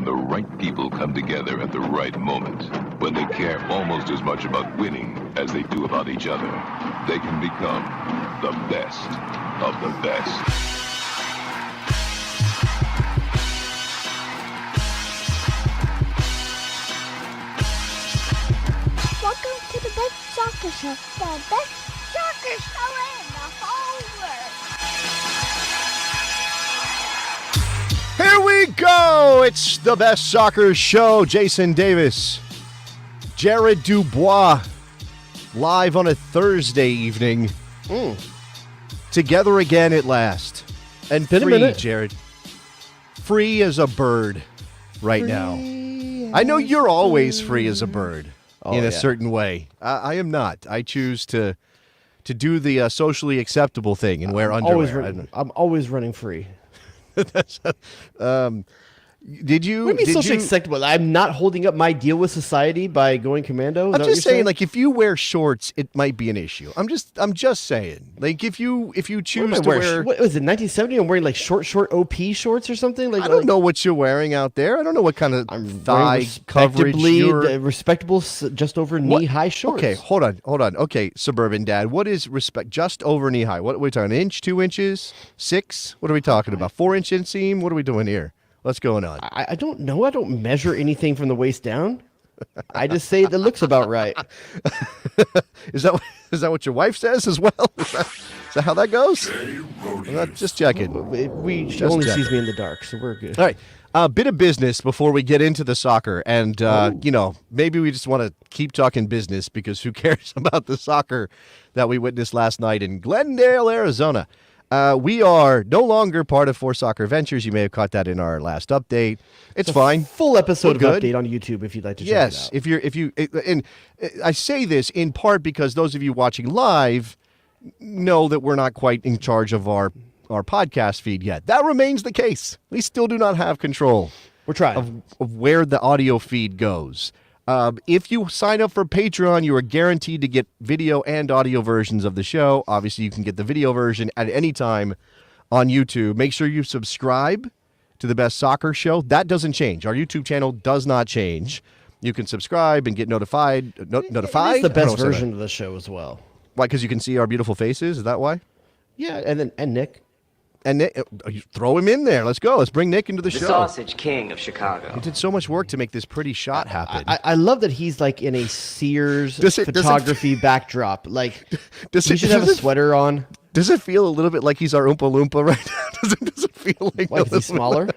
when the right people come together at the right moment, when they care almost as much about winning as they do about each other, they can become the best of the best. Welcome to the best soccer show, the best soccer show in the whole world. Here we go. It's the best soccer show. Jason Davis, Jared DuBois, live on a Thursday evening. Together again at last. And Been a free, minute. Jared. Free as a bird right now. I know you're always free as a bird in a certain way. I am not. I choose to do the socially acceptable thing and wear underwear. I'm always running free. Did you? What do you mean did socially you- acceptable? I'm not holding up my deal with society by going commando. Is I'm that just what you're saying, like, if you wear shorts, it might be an issue. I'm just saying, like, if you What am choose I to wearing? wear, What was it? 1970? I'm wearing like short OP shorts or something. Like I don't know what you're wearing out there. I don't know what kind of I'm thigh coverage you're. respectable, just over knee high shorts. Okay, hold on. Okay, suburban dad, what is respect? Just over knee high. What are we talking? An inch, 2 inches, 6? What are we talking about? 4-inch inseam? What are we doing here? What's going on? I don't know. I don't measure anything from the waist down. I just say it looks about right. Is that what your wife says as well? Is that how that goes? I'm not just checking. She only sees me in the dark, so we're good. All right. A bit of business before we get into the soccer. And, maybe we just want to keep talking business because who cares about the soccer that we witnessed last night in Glendale, Arizona. We are no longer part of Four Soccer Ventures. You may have caught that in our last update. It's fine. Full episode We're of good. update on YouTube if you'd like to check Yes, it out. if you, and I say this in part because those of you watching live know that we're not quite in charge of our podcast feed yet. That remains the case. We still do not have control We're trying. of where the audio feed goes. If you sign up for Patreon, you are guaranteed to get video and audio versions of the show. Obviously, you can get the video version at any time on YouTube. Make sure you subscribe to the Best Soccer Show. That doesn't change. Our YouTube channel does not change. You can subscribe and get notified. Notified? It's the I don't best know what to say. version of the show as well. Why? Because you can see our beautiful faces? Is that why? Yeah, and Nick. And Nick, you throw him in there. Let's go. Let's bring Nick into the The show. Sausage King of Chicago. You did so much work to make this pretty shot happen. I love that he's like in a Sears Does it- photography backdrop. Like, Does he it- should have a does it- sweater on. Does it feel a little bit like he's our Oompa Loompa right now? Does it feel like Why, is he smaller?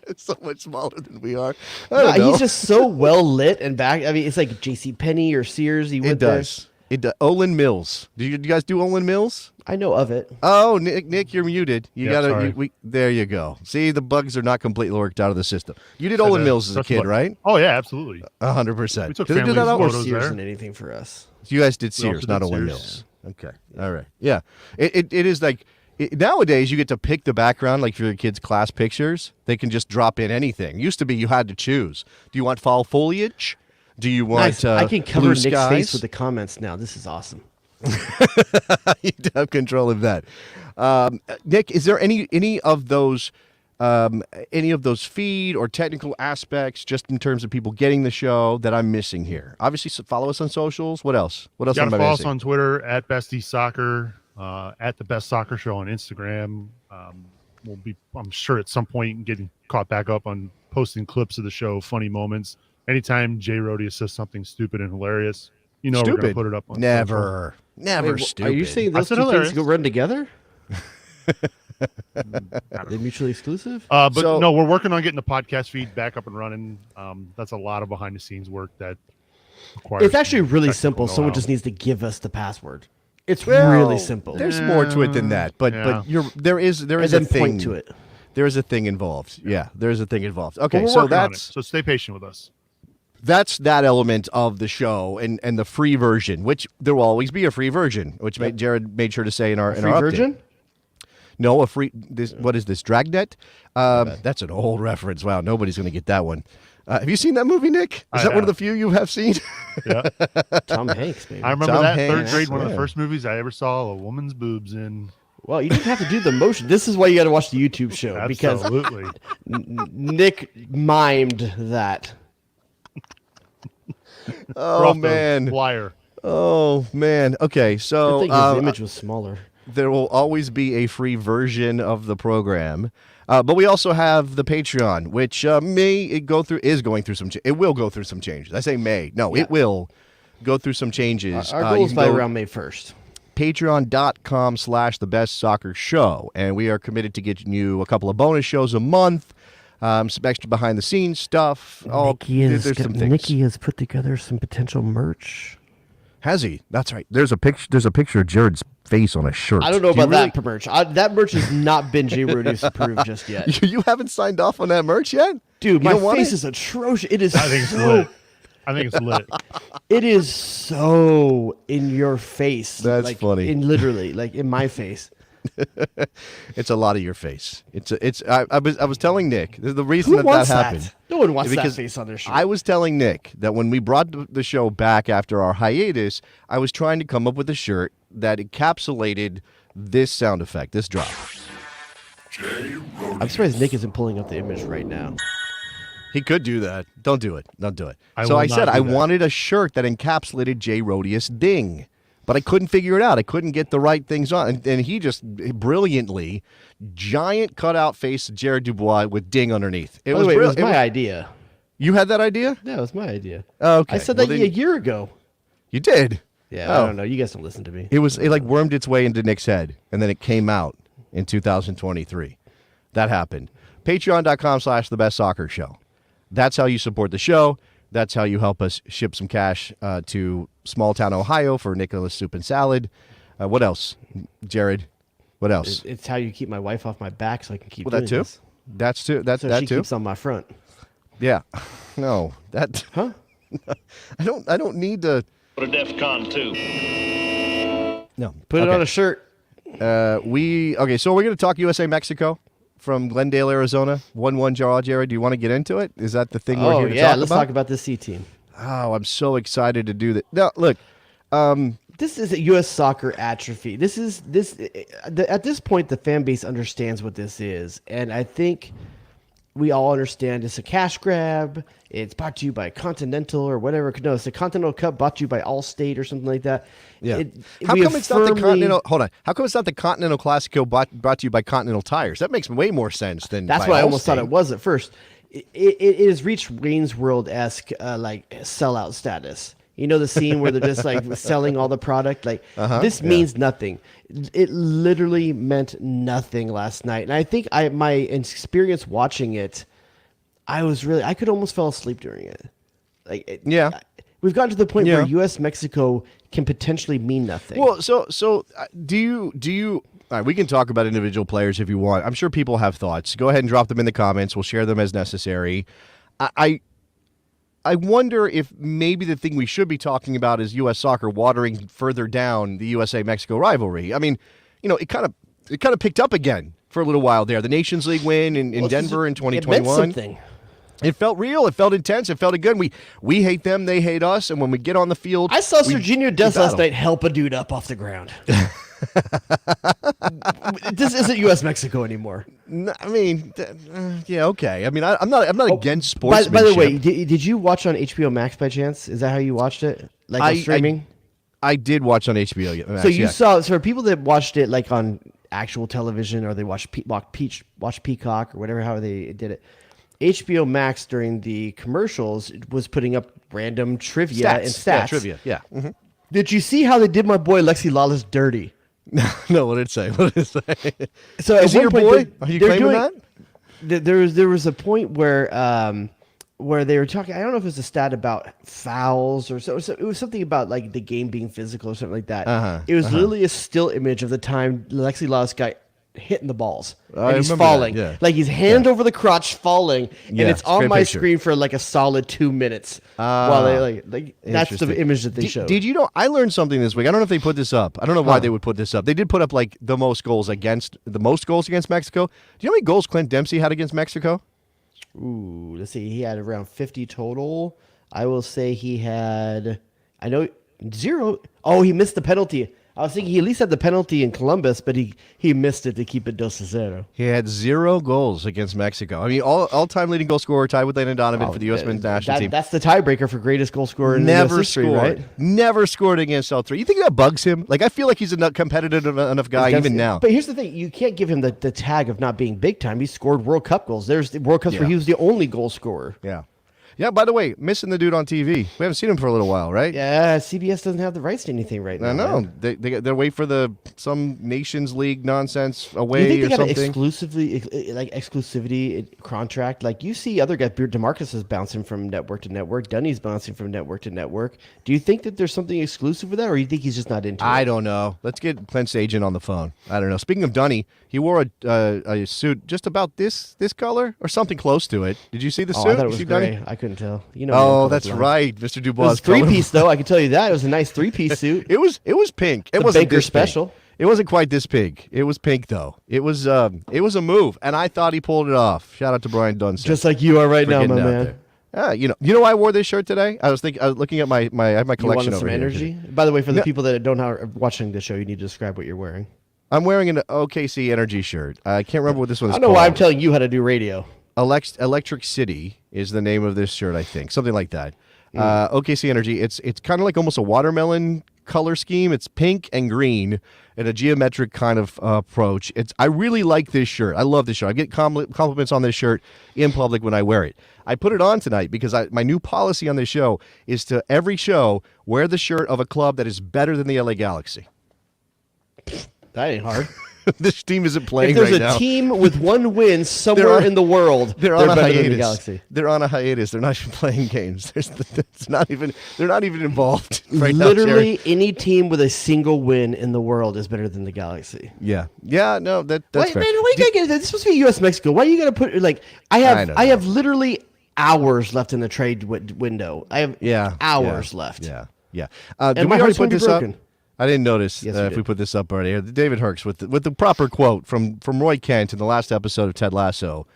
It's so much smaller than we are. I No, don't know. he's just so well lit and back. I mean, it's like JCPenney or Sears. He It went there. does. It does. Olin Mills. Do you guys do Olin Mills? I know of it. Oh, Nick, you're muted. You Yeah, gotta. sorry. There you go. See, the bugs are not completely worked out of the system. You did Olin Mills as a That's kid, what- right? Oh yeah, absolutely. 100%. We took Did they do family that out? Or photos Sears there. than anything for us. You guys did We also Sears, did not Olin Sears. Mills. Okay. All right. Yeah. It is like nowadays you get to pick the background, like for your kids' class pictures. They can just drop in anything. Used to be you had to choose. Do you want fall foliage? Do you want Nice. I can cover blue Nick's skies? face with the comments now. This is awesome. You have control of that. Nick, is there any of those feed or technical aspects, just in terms of people getting the show, that I'm missing here? Obviously, follow us on socials. What else? What else You am gotta I follow us missing? on Twitter at Bestie Soccer, at the Best Soccer Show on Instagram. We'll be, I'm sure, at some point getting caught back up on posting clips of the show, funny moments. Anytime Jay Rhodey says something stupid and hilarious, we're gonna Stupid. put it up on Never Wait, stupid. Are you saying I those said two hilarious. things go run together? Are they mutually exclusive? But So- no, we're working on getting the podcast feed back up and running. That's a lot of behind the scenes work that requires. It's actually really technical simple. Someone know-how. just needs to give us the password. It's Well, really simple. There's more to it than that, but Yeah. there is and a then thing. point to it. There is a thing involved. Yeah, there is a thing involved. Okay, But we're so working on it, that's so stay patient with us. that's that element of the show and the free version, which there will always be a free version, which Jared made sure to say in our Free update. version? No, a free. What is this? Dragnet? That's an old reference. Wow, nobody's going to get that one. Have you seen that movie, Nick? Is I that one of the have. few you have seen? Yeah, Tom Hanks, maybe. I remember Tom that Hanks, third grade. One of yeah. the first movies I ever saw a woman's boobs in. Well, you didn't have to do the motion. This is why you got to watch the YouTube show Absolutely. because Nick mimed that. Oh man. Flyer. Oh man. Okay, I so think his image was smaller. there will always be a free version of the program, but we also have the Patreon, which is going through some. It will go through some changes. I say may. No, it will go through some changes. Our goal is by around May 1st. Patreon.com/thebestsoccershow, and we are committed to getting you a couple of bonus shows a month, some extra behind the scenes stuff. There's some things. Nikki has put together some potential merch. Has he? That's right. There's a picture. There's a picture of Jared's face on a shirt. I don't know Do you about that merch. That merch has not been J. Rodius approved just yet. You haven't signed off on that merch yet, Dude, You my don't want face it? is atrocious. It is I think it's lit. I think it's lit. It is so in your face. That's funny. Literally, like in my face. It's a lot of your face. I was telling Nick the reason Who that wants happened. that? No one wants because that face on their shirt. I was telling Nick that when we brought the show back after our hiatus, I was trying to come up with a shirt that encapsulated this sound effect, this drop. I'm surprised Nick isn't pulling up the image right now. He could do that. Don't do it. Don't do it. I So will I not said do I that. wanted a shirt that encapsulated J. Rodius Ding, but I couldn't figure it out. I couldn't get the right things on. And he just brilliantly, giant cutout face of Jared DuBois with Ding underneath. By the way, it was my idea. You had that idea? Yeah, it was my idea. Oh, okay. I said Well, that then- a year ago. You did? Yeah, Oh. I don't know. You guys don't listen to me. It like wormed its way into Nick's head, and then it came out in 2023. That happened. Patreon.com/thebestsoccershow. That's how you support the show. That's how you help us ship some cash to small town Ohio for Nicholas Soup and Salad. What else, Jared? What else? It's how you keep my wife off my back so I can keep Well, doing that too. this. That's too. That's So that she too. keeps on my front. Yeah. No. That. Huh? I don't need to. Go to DEF CON 2. No. Put it on a shirt. So we're going to talk USA Mexico from Glendale, Arizona. 1-1 draw, Jared. Do you want to get into it? Is that the thing we're Oh, here to yeah. talk Let's about? talk about this C team. Oh, I'm so excited to do that. Now, look, This is a U.S. soccer atrophy. At this point, the fan base understands what this is, and I think we all understand it's a cash grab. It's brought to you by Continental or whatever. No, it's a Continental Cup brought to you by Allstate or something like that. yeah. We How come have it's not the firmly- Continental? Hold on. How come it's not the Continental Classico brought to you by Continental Tires? That makes way more sense than. That's by what I almost thought Allstate. it was at first. It has reached Wayne's World-esque like sellout status. You know the scene where they're just like selling all the product? Like this means nothing. It literally meant nothing last night. And I think my experience watching it, I could almost fall asleep during it. Yeah. We've gotten to the point Yeah. where US Mexico can potentially mean nothing. Well, so do you? All right, we can talk about individual players if you want. I'm sure people have thoughts. Go ahead and drop them in the comments. We'll share them as necessary. I wonder if maybe the thing we should be talking about is U.S. soccer watering further down the USA-Mexico rivalry. I mean, it kind of picked up again for a little while there. The Nations League win in Denver in It meant 2021. something. It felt real. It felt intense. It felt good. We hate them. They hate us. And when we get on the field, I saw we Serginho Dest last battle. night help a dude up off the ground. This isn't U.S. Mexico anymore. I mean, yeah, okay. I mean, I'm not against sportsmanship. By the way, did you watch on HBO Max by chance? Is that how you watched it? Like on streaming? I did watch on HBO. Max, So you yeah. saw, so for people that watched it like on actual television or they watched watch Peacock or whatever, how they did it. HBO Max during the commercials was putting up random trivia and stats. Yeah, trivia. Yeah. Mhm. Did you see how they did my boy Lexi Lawless dirty? No, what did it say? What did it say? So Is at he your one point, boy? Are you they're claiming doing- that? There was a point where they were talking. I don't know if it was a stat about fouls or so. It was something about like the game being physical or something like that. It was literally a still image of the time Lexi Lawless got hitting the balls I and he's remember that, falling, yeah. like he's hand over the crotch falling, and Yeah, it's it's a on great my picture. screen for like a solid 2 minutes while they like that's the Interesting. image that they showed. Did you know? I learned something this week. I don't know if they put this up. I don't know why they would put this up. They did put up like the most goals against Mexico. Do you know how many goals Clint Dempsey had against Mexico? Ooh, let's see. He had around 50 total. I will say he had, I know, 0. Oh, he missed the penalty. I was thinking he at least had the penalty in Columbus, but he missed it to keep it 2-0. He had 0 goals against Mexico. I mean, all-time leading goal scorer, tied with Landon Donovan for the U.S. men's national team. That's the tiebreaker for greatest goal scorer in Never US history, scored. right? Never scored against all three. You think that bugs him? Like, I feel like he's a competitive enough guy even now. But here's the thing. You can't give him the tag of not being big time. He scored World Cup goals. There's the World Cups where he was the only goal scorer. Yeah. Yeah, by the way, missing the dude on TV. We haven't seen him for a little while, right? Yeah, CBS doesn't have the rights to anything right now. I know. Man. They're waiting for some Nations League nonsense away You think they or got an something. exclusivity contract? Like you see other guys, DeMarcus is bouncing from network to network. Dunny's bouncing from network to network. Do you think that there's something exclusive with that, or you think he's just not into it? I don't know. Let's get Clint's agent on the phone. I don't know. Speaking of Dunny, he wore a suit just about this color or something close to it. Did you see the suit? I thought it You was see gray. Dunny? I couldn't tell. You know. Oh, that's right, Mr. It Dubois. was three-piece though. I can tell you that it was a nice three-piece suit. It was pink. It The wasn't Baker this special. Pink. It wasn't quite this pink. It was pink though. It was a move, and I thought he pulled it off. Shout out to Brian Dunson. Just like you are right for now, getting my out man. there. You know why I wore this shirt today? I was looking at my I have my You collection wanted over some here. energy? By the way, for the people that don't are watching the show, you need to describe what you're wearing. I'm wearing an OKC Energy shirt. I can't remember what this one is I don't know called. why I'm telling you how to do radio. Electric City is the name of this shirt, I think. Something like that. OKC Energy. It's kind of like almost a watermelon color scheme. It's pink and green and a geometric kind of approach. I really like this shirt. I love this shirt. I get compliments on this shirt in public when I wear it. I put it on tonight because my new policy on this show is to every show wear the shirt of a club that is better than the LA Galaxy. That ain't hard. This team isn't playing If there's right a now. team with one win somewhere in the world, They're on a better than the hiatus. Galaxy. They're on a hiatus. They're not even playing games. They're not even involved right now. Literally, Jerry. any team with a single win in the world is better than the Galaxy. Yeah. No, that's Wait, fair. man, why you gotta get this? Is supposed to be U.S. Mexico. Why you gotta put like I don't have know. literally hours left in the trade window. I have hours left. Yeah. Did And we my already heart's put gonna be this up? broken. I didn't notice Yes, we if did. we put this up already. David Herx with the proper quote from Roy Kent in the last episode of Ted Lasso.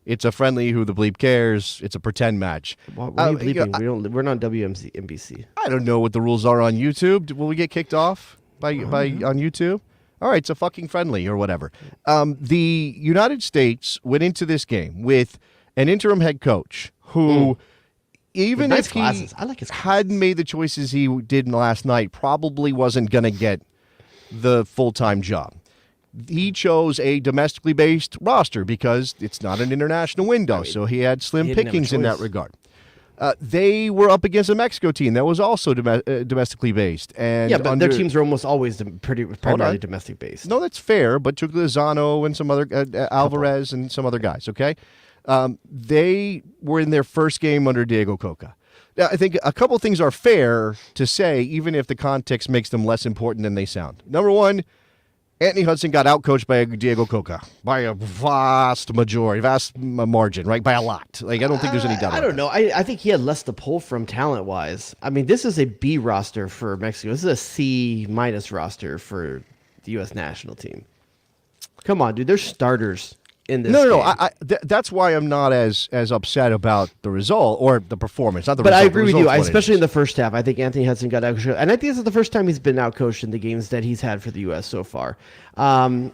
It's a friendly who the bleep cares. It's a pretend match. Why are you bleeping? We're not NBC. I don't know what the rules are on YouTube. Will we get kicked off by on YouTube? All right, it's a fucking friendly or whatever. The United States went into this game with an interim head coach who, even With nice if he glasses. I like his glasses. hadn't made the choices he did last night, probably wasn't going to get the full-time job. He chose a domestically based roster because it's not an international window, so he had slim he didn't have a pickings in that choice. regard. They were up against a Mexico team that was also domestically based, and Yeah, but under, their teams are almost always primarily on. domestic based. No, that's fair, but took Lozano and some other Alvarez and some other guys. Okay, they were in their first game under Diego Coca. Now, I think a couple things are fair to say, even if the context makes them less important than they sound. Number one, Anthony Hudson got outcoached by Diego Coca by a vast margin, right? By a lot. Like, I don't think there's any doubt. I don't know. I think he had less to pull from talent wise. I mean, this is a B roster for Mexico. This is a C- roster for the U.S. national team. Come on, dude. There's starters in this. No. game. That's why I'm not as upset about the result or the performance. Not the But result. I agree with you, The result's what it especially in is. the first half. I think Anthony Hudson got outcoached, and I think this is the first time he's been outcoached in the games that he's had for the U.S. so far. I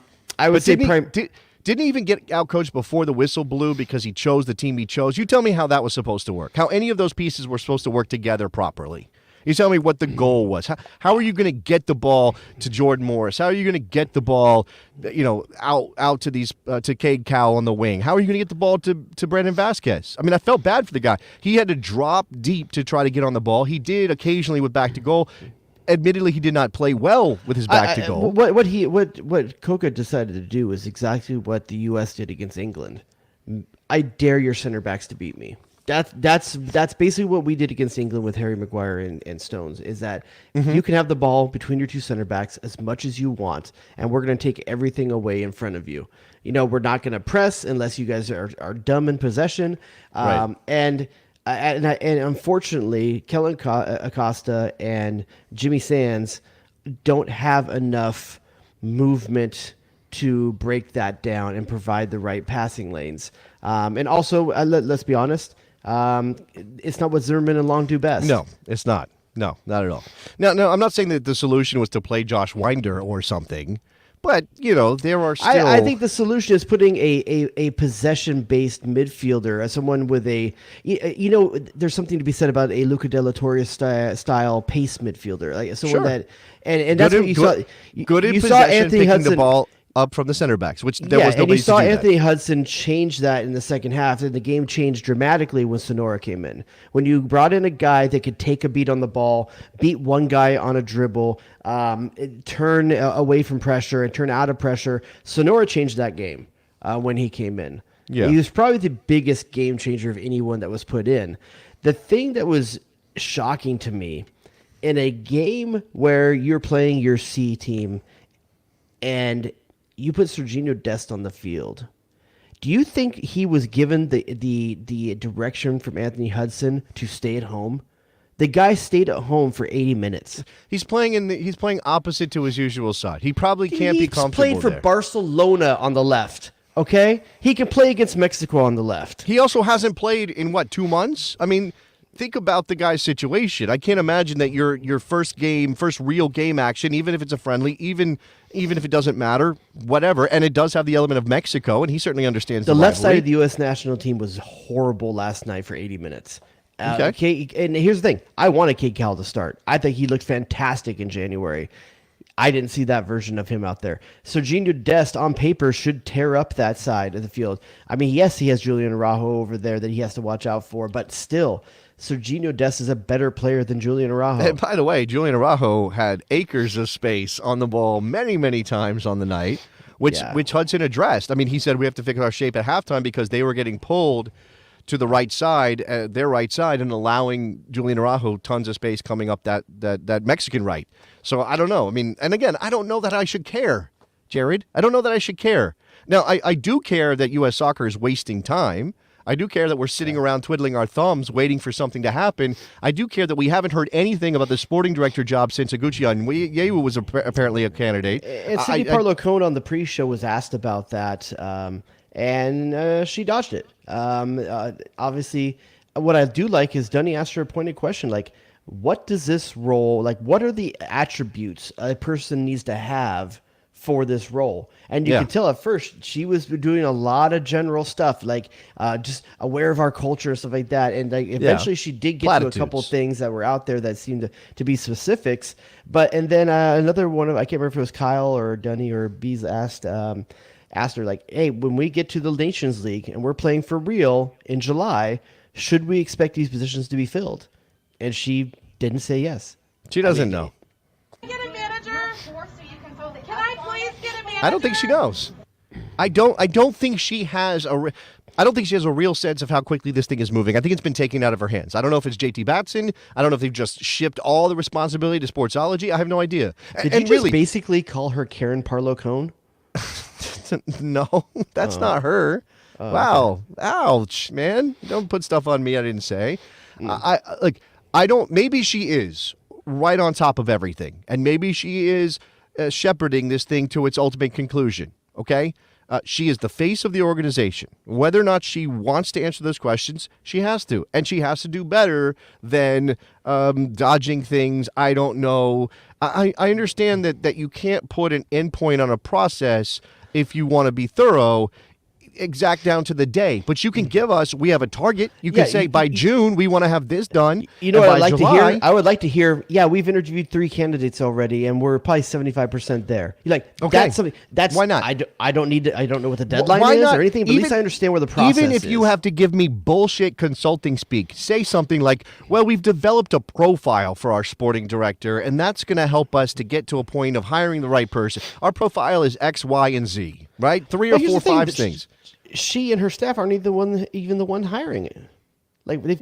would say Didn't he even get outcoached before the whistle blew because he chose the team he chose? You tell me how that was supposed to work. How any of those pieces were supposed to work together properly. You tell me what the goal was. How are you going to get the ball to Jordan Morris? How are you going to get the ball, out to these to Cade Cowell on the wing? How are you going to get the ball to Brandon Vasquez? I mean, I felt bad for the guy. He had to drop deep to try to get on the ball. He did occasionally with back to goal. Admittedly, he did not play well with his back to goal. What Coca decided to do is exactly what the U.S. did against England. I dare your center backs to beat me. That's basically what we did against England with Harry Maguire and Stones. Is that you can have the ball between your two center backs as much as you want, and we're going to take everything away in front of you. We're not going to press unless you guys are dumb in possession. Right. And unfortunately, Kellen Acosta and Jimmy Sands don't have enough movement to break that down and provide the right passing lanes. And also, let's be honest, it's not what Zimmerman and Long do best. No, it's not. No, not at all. No, I'm not saying that the solution was to play Josh Winder or something, but there are still. I think the solution is putting a possession-based midfielder as someone with there's something to be said about a Luca Della Torre style pace midfielder, like someone that, and that's what you saw. Good in you possession, saw Anthony picking Hudson the ball up from the center backs, which there was and nobody you saw to do Anthony that. Hudson change that in the second half, and the game changed dramatically when Sonora came in. When you brought in a guy that could take a beat on the ball, beat one guy on a dribble, turn away from pressure and turn out of pressure, Sonora changed that game when he came in. Yeah. He was probably the biggest game changer of anyone that was put in. The thing that was shocking to me, in a game where you're playing your C team and you put Serginho Dest on the field, do you think he was given the direction from Anthony Hudson to stay at home? The guy stayed at home for 80 minutes. He's playing opposite to his usual side. He probably can't be comfortable He's played for there. Barcelona on the left. Okay, he can play against Mexico on the left. He also hasn't played in 2 months. I mean, think about the guy's situation. I can't imagine that your first real game action, even if it's a friendly, even if it doesn't matter, whatever, and it does have the element of Mexico, and he certainly understands the left rivalry. side of the U.S. national team was horrible last night for 80 minutes. Okay. And here's the thing. I wanted Kate Cal to start. I think he looked fantastic in January. I didn't see that version of him out there. Serginho Dest, on paper, should tear up that side of the field. I mean, yes, he has Julian Araujo over there that he has to watch out for, but still, Serginho Dest is a better player than Julian Araujo. And by the way, Julian Araujo had acres of space on the ball many, many times on the night, which Hudson addressed. I mean, he said we have to fix our shape at halftime because they were getting pulled to the right side, their right side, and allowing Julian Araujo tons of space coming up that Mexican right. So I don't know. I mean, and again, I don't know that I should care, Jared. I don't know that I should care. Now, I do care that U.S. soccer is wasting time. I do care that we're sitting around twiddling our thumbs waiting for something to happen. I do care that we haven't heard anything about the sporting director job since Aguchi Onyewu was apparently a candidate. And Cindy Parlo-Cohn on the pre-show was asked about that, and she dodged it. Obviously, what I do like is Dunny asked her a pointed question, like, what does this role, like, what are the attributes a person needs to have for this role? And you could tell at first she was doing a lot of general stuff, like just aware of our culture and stuff like that. And like, eventually she did get to a couple of things that were out there that seemed to be specifics. And then another one I can't remember if it was Kyle or Dunny or Bees asked her, like, hey, when we get to the Nations League and we're playing for real in July, should we expect these positions to be filled? And she didn't say yes. She doesn't know. Get a manager. Can I please get a manager? I don't think she knows. I don't think she has a real sense of how quickly this thing is moving. I think it's been taken out of her hands. I don't know if it's JT Batson. I don't know if they've just shipped all the responsibility to Sportsology. I have no idea. Did you just basically call her Karen Parlo-Cohn? No, that's not her. Wow. Okay. Ouch, man. Don't put stuff on me I didn't say. Maybe she is right on top of everything. And maybe she is shepherding this thing to its ultimate conclusion. Okay? She is the face of the organization. Whether or not she wants to answer those questions, she has to. And she has to do better than dodging things. I don't know. I understand that you can't put an endpoint on a process if you want to be thorough, exact down to the day. But you can give us, we have a target. You can say by June, we want to have this done. You know what I'd like to hear? I would like to hear, we've interviewed 3 candidates already, and we're probably 75% there. You're like, okay, that's something. Why not? I don't know what the deadline is or anything, but at least I understand where the process is. Even if you have to give me bullshit consulting speak, say something like, well, we've developed a profile for our sporting director, and that's going to help us to get to a point of hiring the right person. Our profile is X, Y, and Z, right? 3 or 4 or 5 things. She and her staff aren't even the one hiring it. Like they're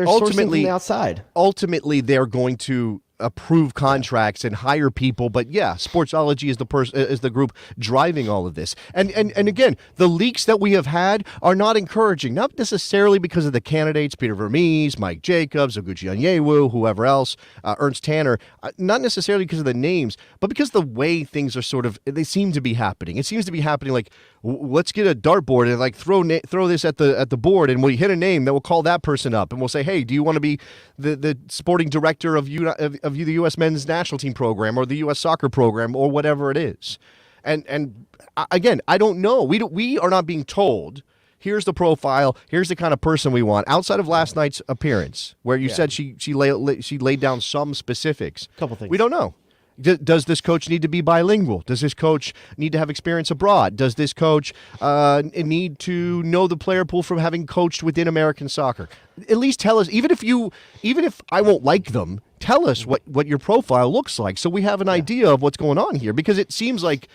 sourcing from the outside. Ultimately, they're going to approve contracts and hire people. But yeah, Sportsology is the group driving all of this. And again, the leaks that we have had are not encouraging, not necessarily because of the candidates, Peter Vermees, Mike Jacobs, Oguchi Onyewu, whoever else, Ernst Tanner, not necessarily because of the names, but because the way things are they seem to be happening. It seems to be happening like, let's get a dartboard and like throw this at the board, and we hit a name, then we'll call that person up and we'll say, hey, do you want to be the sporting director of the U.S. men's national team program or the U.S. soccer program or whatever it is? And again, I don't know. We are not being told, here's the profile, here's the kind of person we want, outside of last night's appearance where you said she laid down some specifics. Couple things. We don't know. Does this coach need to be bilingual? Does this coach need to have experience abroad? Does this coach need to know the player pool from having coached within American soccer? At least tell us, even if I won't like them, tell us what your profile looks like so we have an idea of what's going on here, because it seems like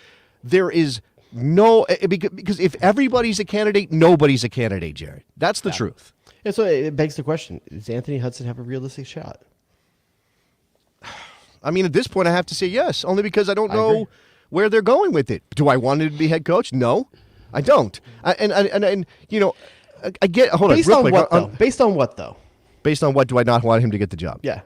there is because if everybody's a candidate, nobody's a candidate, Jared. That's the truth. And so it begs the question, does Anthony Hudson have a realistic shot? I mean, at this point, I have to say yes, only because I don't know where they're going with it. Do I want him to be head coach? No, I don't. And you know, I get. Hold on, real quick. Based on what, though? Based on what do I not want him to get the job? Yeah.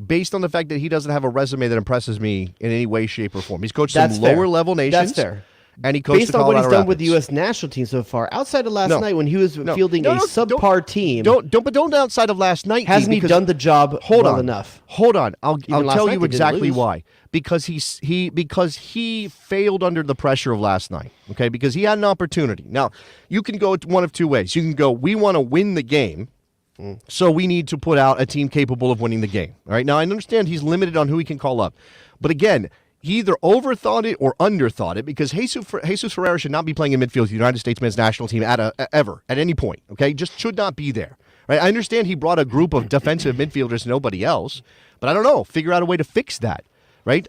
Based on the fact that he doesn't have a resume that impresses me in any way, shape, or form. He's coached some lower level nations. That's fair. And he coached based on what he's done with the Rapids. U.S. national team so far, outside of last night when he was fielding a subpar team. Don't outside of last night. Hasn't he done the job enough? Hold on. I'll tell you exactly lose. why. Because he failed under the pressure of last night. Okay, because he had an opportunity. Now you can go one of two ways. You can go, we want to win the game, so we need to put out a team capable of winning the game. All right. Now I understand he's limited on who he can call up, but again, he either overthought it or underthought it, because Jesus Ferreira should not be playing in midfield with the United States men's national team ever at any point. Okay, just should not be there. Right? I understand he brought a group of defensive midfielders, nobody else, but I don't know. Figure out a way to fix that. Right?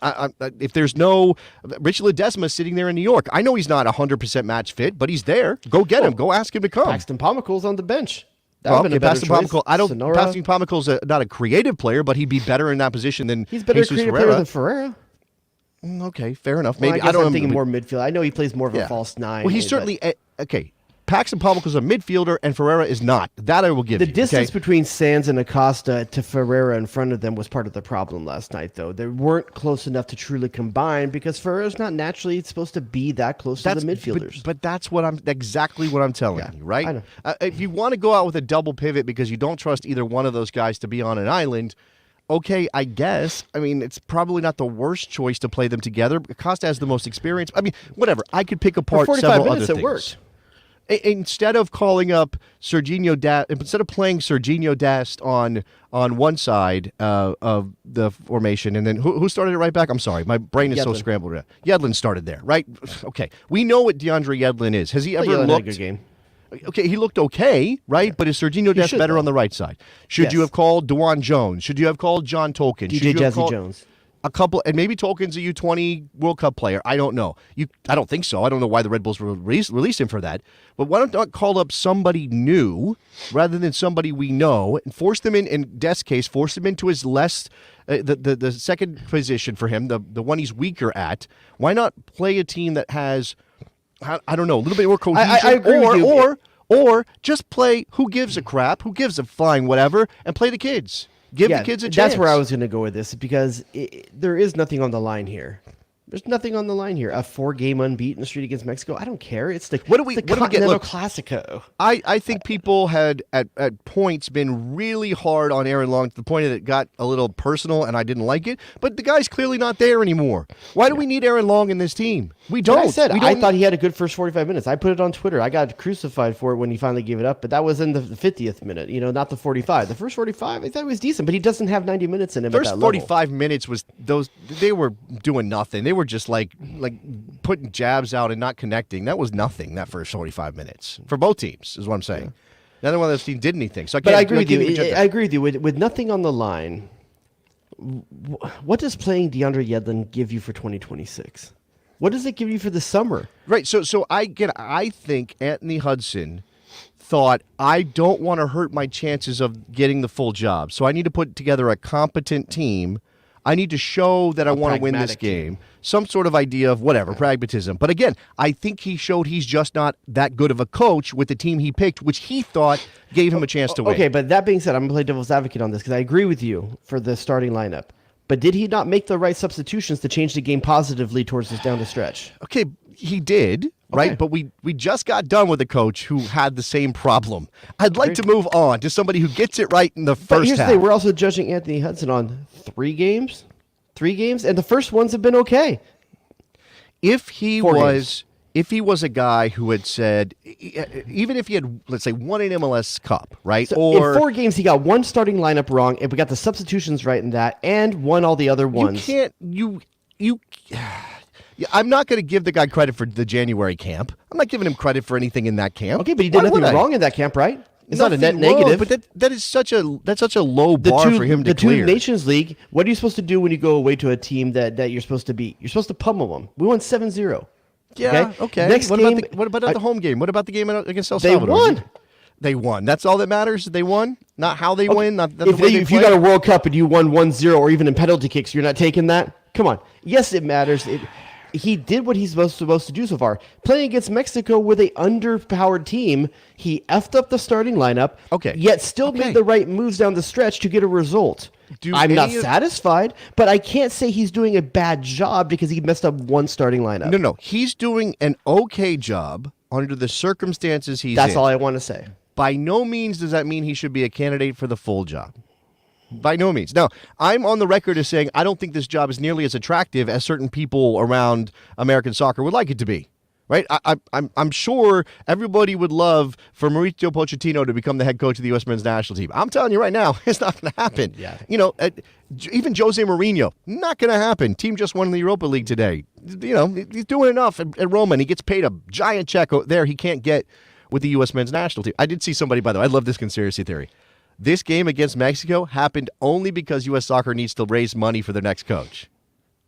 If there's no Richie Ledesma sitting there in New York, I know he's not 100% match fit, but he's there. Go get him. Go ask him to come. Paxton Pomacle's on the bench. That would have been a better Paxton choice. Paxton Pomacle's not a creative player, but he'd be better in that position than he's better Jesus creative Ferreira. player than Ferreira. Okay, fair enough. Well, Maybe I guess I'm thinking more midfield. I know he plays more of a false nine. Well, he's certainly okay. Paxton Pomacle's a midfielder, and Ferreira is not. That I will give the you. distance between Sands and Acosta to Ferreira in front of them was part of the problem last night, though. They weren't close enough to truly combine because Ferreira's not naturally supposed to be that close to the midfielders. But that's exactly what I'm telling you, right? I know. If you want to go out with a double pivot because you don't trust either one of those guys to be on an island, okay, I guess. I mean, it's probably not the worst choice to play them together. Acosta has the most experience. I mean, whatever. I could pick apart several other things. It worked. Instead of calling up instead of playing Serginho Dest on one side of the formation, and then who started it right back? I'm sorry, my brain is so scrambled. Yedlin started there, right? Okay, we know what DeAndre Yedlin is. Has he ever looked? Had a good game. Okay, he looked okay, right? Yeah. But is Serginho Dest better on the right side? Should you have called DeJuan Jones? Should you have called John Tolkien? DJ Jazzy Jones. A couple, and maybe Tolkien's a U20 World Cup player. I don't know. I don't think so. I don't know why the Red Bulls release him for that. But why don't I call up somebody new rather than somebody we know and force them in Dest's case, force him into his the second position for him, the one he's weaker at. Why not play a team that has, I don't know, a little bit more cohesion? I agree with you. Or just play who gives a crap, who gives a flying whatever, and play the kids. Give the kids a chance. That's where I was going to go with this, because there is nothing on the line here. There's nothing on the line here. A 4-game unbeaten streak against Mexico. I don't care. It's the Continental Classico. I think people had at points been really hard on Aaron Long to the point that it got a little personal, and I didn't like it. But the guy's clearly not there anymore. Why do we need Aaron Long in this team? We don't. Like I thought he had a good first 45 minutes. I put it on Twitter. I got crucified for it when he finally gave it up, but that was in the 50th minute. Not the 45. The first 45, I thought it was decent, but he doesn't have 90 minutes in him. First at that 45 level. minutes was they were doing nothing. They were just like putting jabs out and not connecting. That was nothing. That first 45 minutes for both teams is what I'm saying. Neither one of those teams did anything. So I agree with you. I agree with you. With nothing on the line, what does playing DeAndre Yedlin give you for 2026? What does it give you for the summer? Right. So I think Anthony Hudson thought, I don't want to hurt my chances of getting the full job. So I need to put together a competent team I need to show that I want to win this pragmatic game. Some sort of idea of whatever, pragmatism. But again, I think he showed he's just not that good of a coach with the team he picked, which he thought gave him a chance to win. Okay, but that being said, I'm going to play devil's advocate on this because I agree with you for the starting lineup. But did he not make the right substitutions to change the game positively towards this down the stretch? Okay, he did, right? Okay. But we just got done with a coach who had the same problem. I'd like to move on to somebody who gets it right in the But first here's the half. thing, we're also judging Anthony Hudson on 3 games, and the first ones have been okay. If he 4 was games. if he was a guy who had said, even if he had, let's say, won an MLS Cup, right? So or in 4 games, he got 1 starting lineup wrong, and we got the substitutions right in that, and won all the other ones. you can't you. I'm not going to give the guy credit for the January camp. I'm not giving him credit for anything in that camp. Okay, but he did Why nothing would I? wrong in that camp, right? It's not a net Nothing wrong, negative. but that is such a low bar for him to the clear. 2 Nations League, what are you supposed to do when you go away to a team that you're supposed to beat? You're supposed to pummel them. We won 7-0. Yeah, okay. Next what game, about the home game? What about the game against El They Salvador? won. They won. That's all that matters. They won. Not how they win. Not the If, way they if you play. got a World Cup and you won 1-0 or even in penalty kicks, you're not taking that? Come on. Yes, it matters. He did what he's supposed to do so far. Playing against Mexico with a underpowered team, he effed up the starting lineup, Okay. yet still made the right moves down the stretch to get a result. Do I'm not any of- satisfied, but I can't say he's doing a bad job because he messed up 1 starting lineup. No. He's doing an okay job under the circumstances he's That's in. all I want to say. By no means does that mean he should be a candidate for the full job. By no means. Now, I'm on the record as saying I don't think this job is nearly as attractive as certain people around American soccer would like it to be. Right? I'm sure everybody would love for Mauricio Pochettino to become the head coach of the U.S. men's national team. I'm telling you right now, it's not going to happen. Yeah. You know, even Jose Mourinho, not going to happen. Team just won the Europa League today. You know, he's doing enough at Roma, and he gets paid a giant check there he can't get with the U.S. men's national team. I did see somebody, by the way, I love this conspiracy theory. This game against Mexico happened only because U.S. Soccer needs to raise money for their next coach.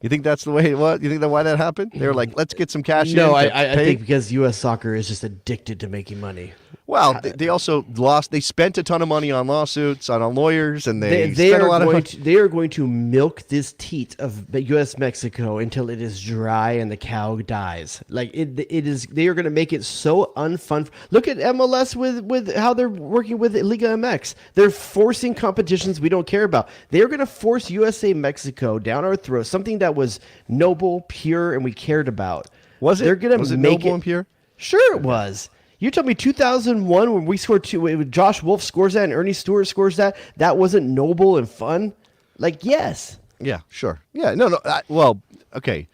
You think that's the way it was? You think that's why that happened? They were like, let's get some cash in. No, to I pay- think because U.S. soccer is just addicted to making money. Well, they also lost. They spent a ton of money on lawsuits, on lawyers, and they They spent a are lot of going money. to, they are going to milk this teat of the U.S. Mexico until it is dry and the cow dies. Like it is. They are going to make it so unfun. Look at MLS with how they're working with Liga MX. They're forcing competitions we don't care about. They are going to force USA Mexico down our throat. Something that was noble, pure, and we cared about. Was it? They're going Was to it make noble it and pure? Sure, it was. You told me 2001 when we scored 2, when Josh Wolf scores that and Ernie Stewart scores that wasn't noble and fun? Like, yes. Yeah, sure. Yeah, no. Well, okay.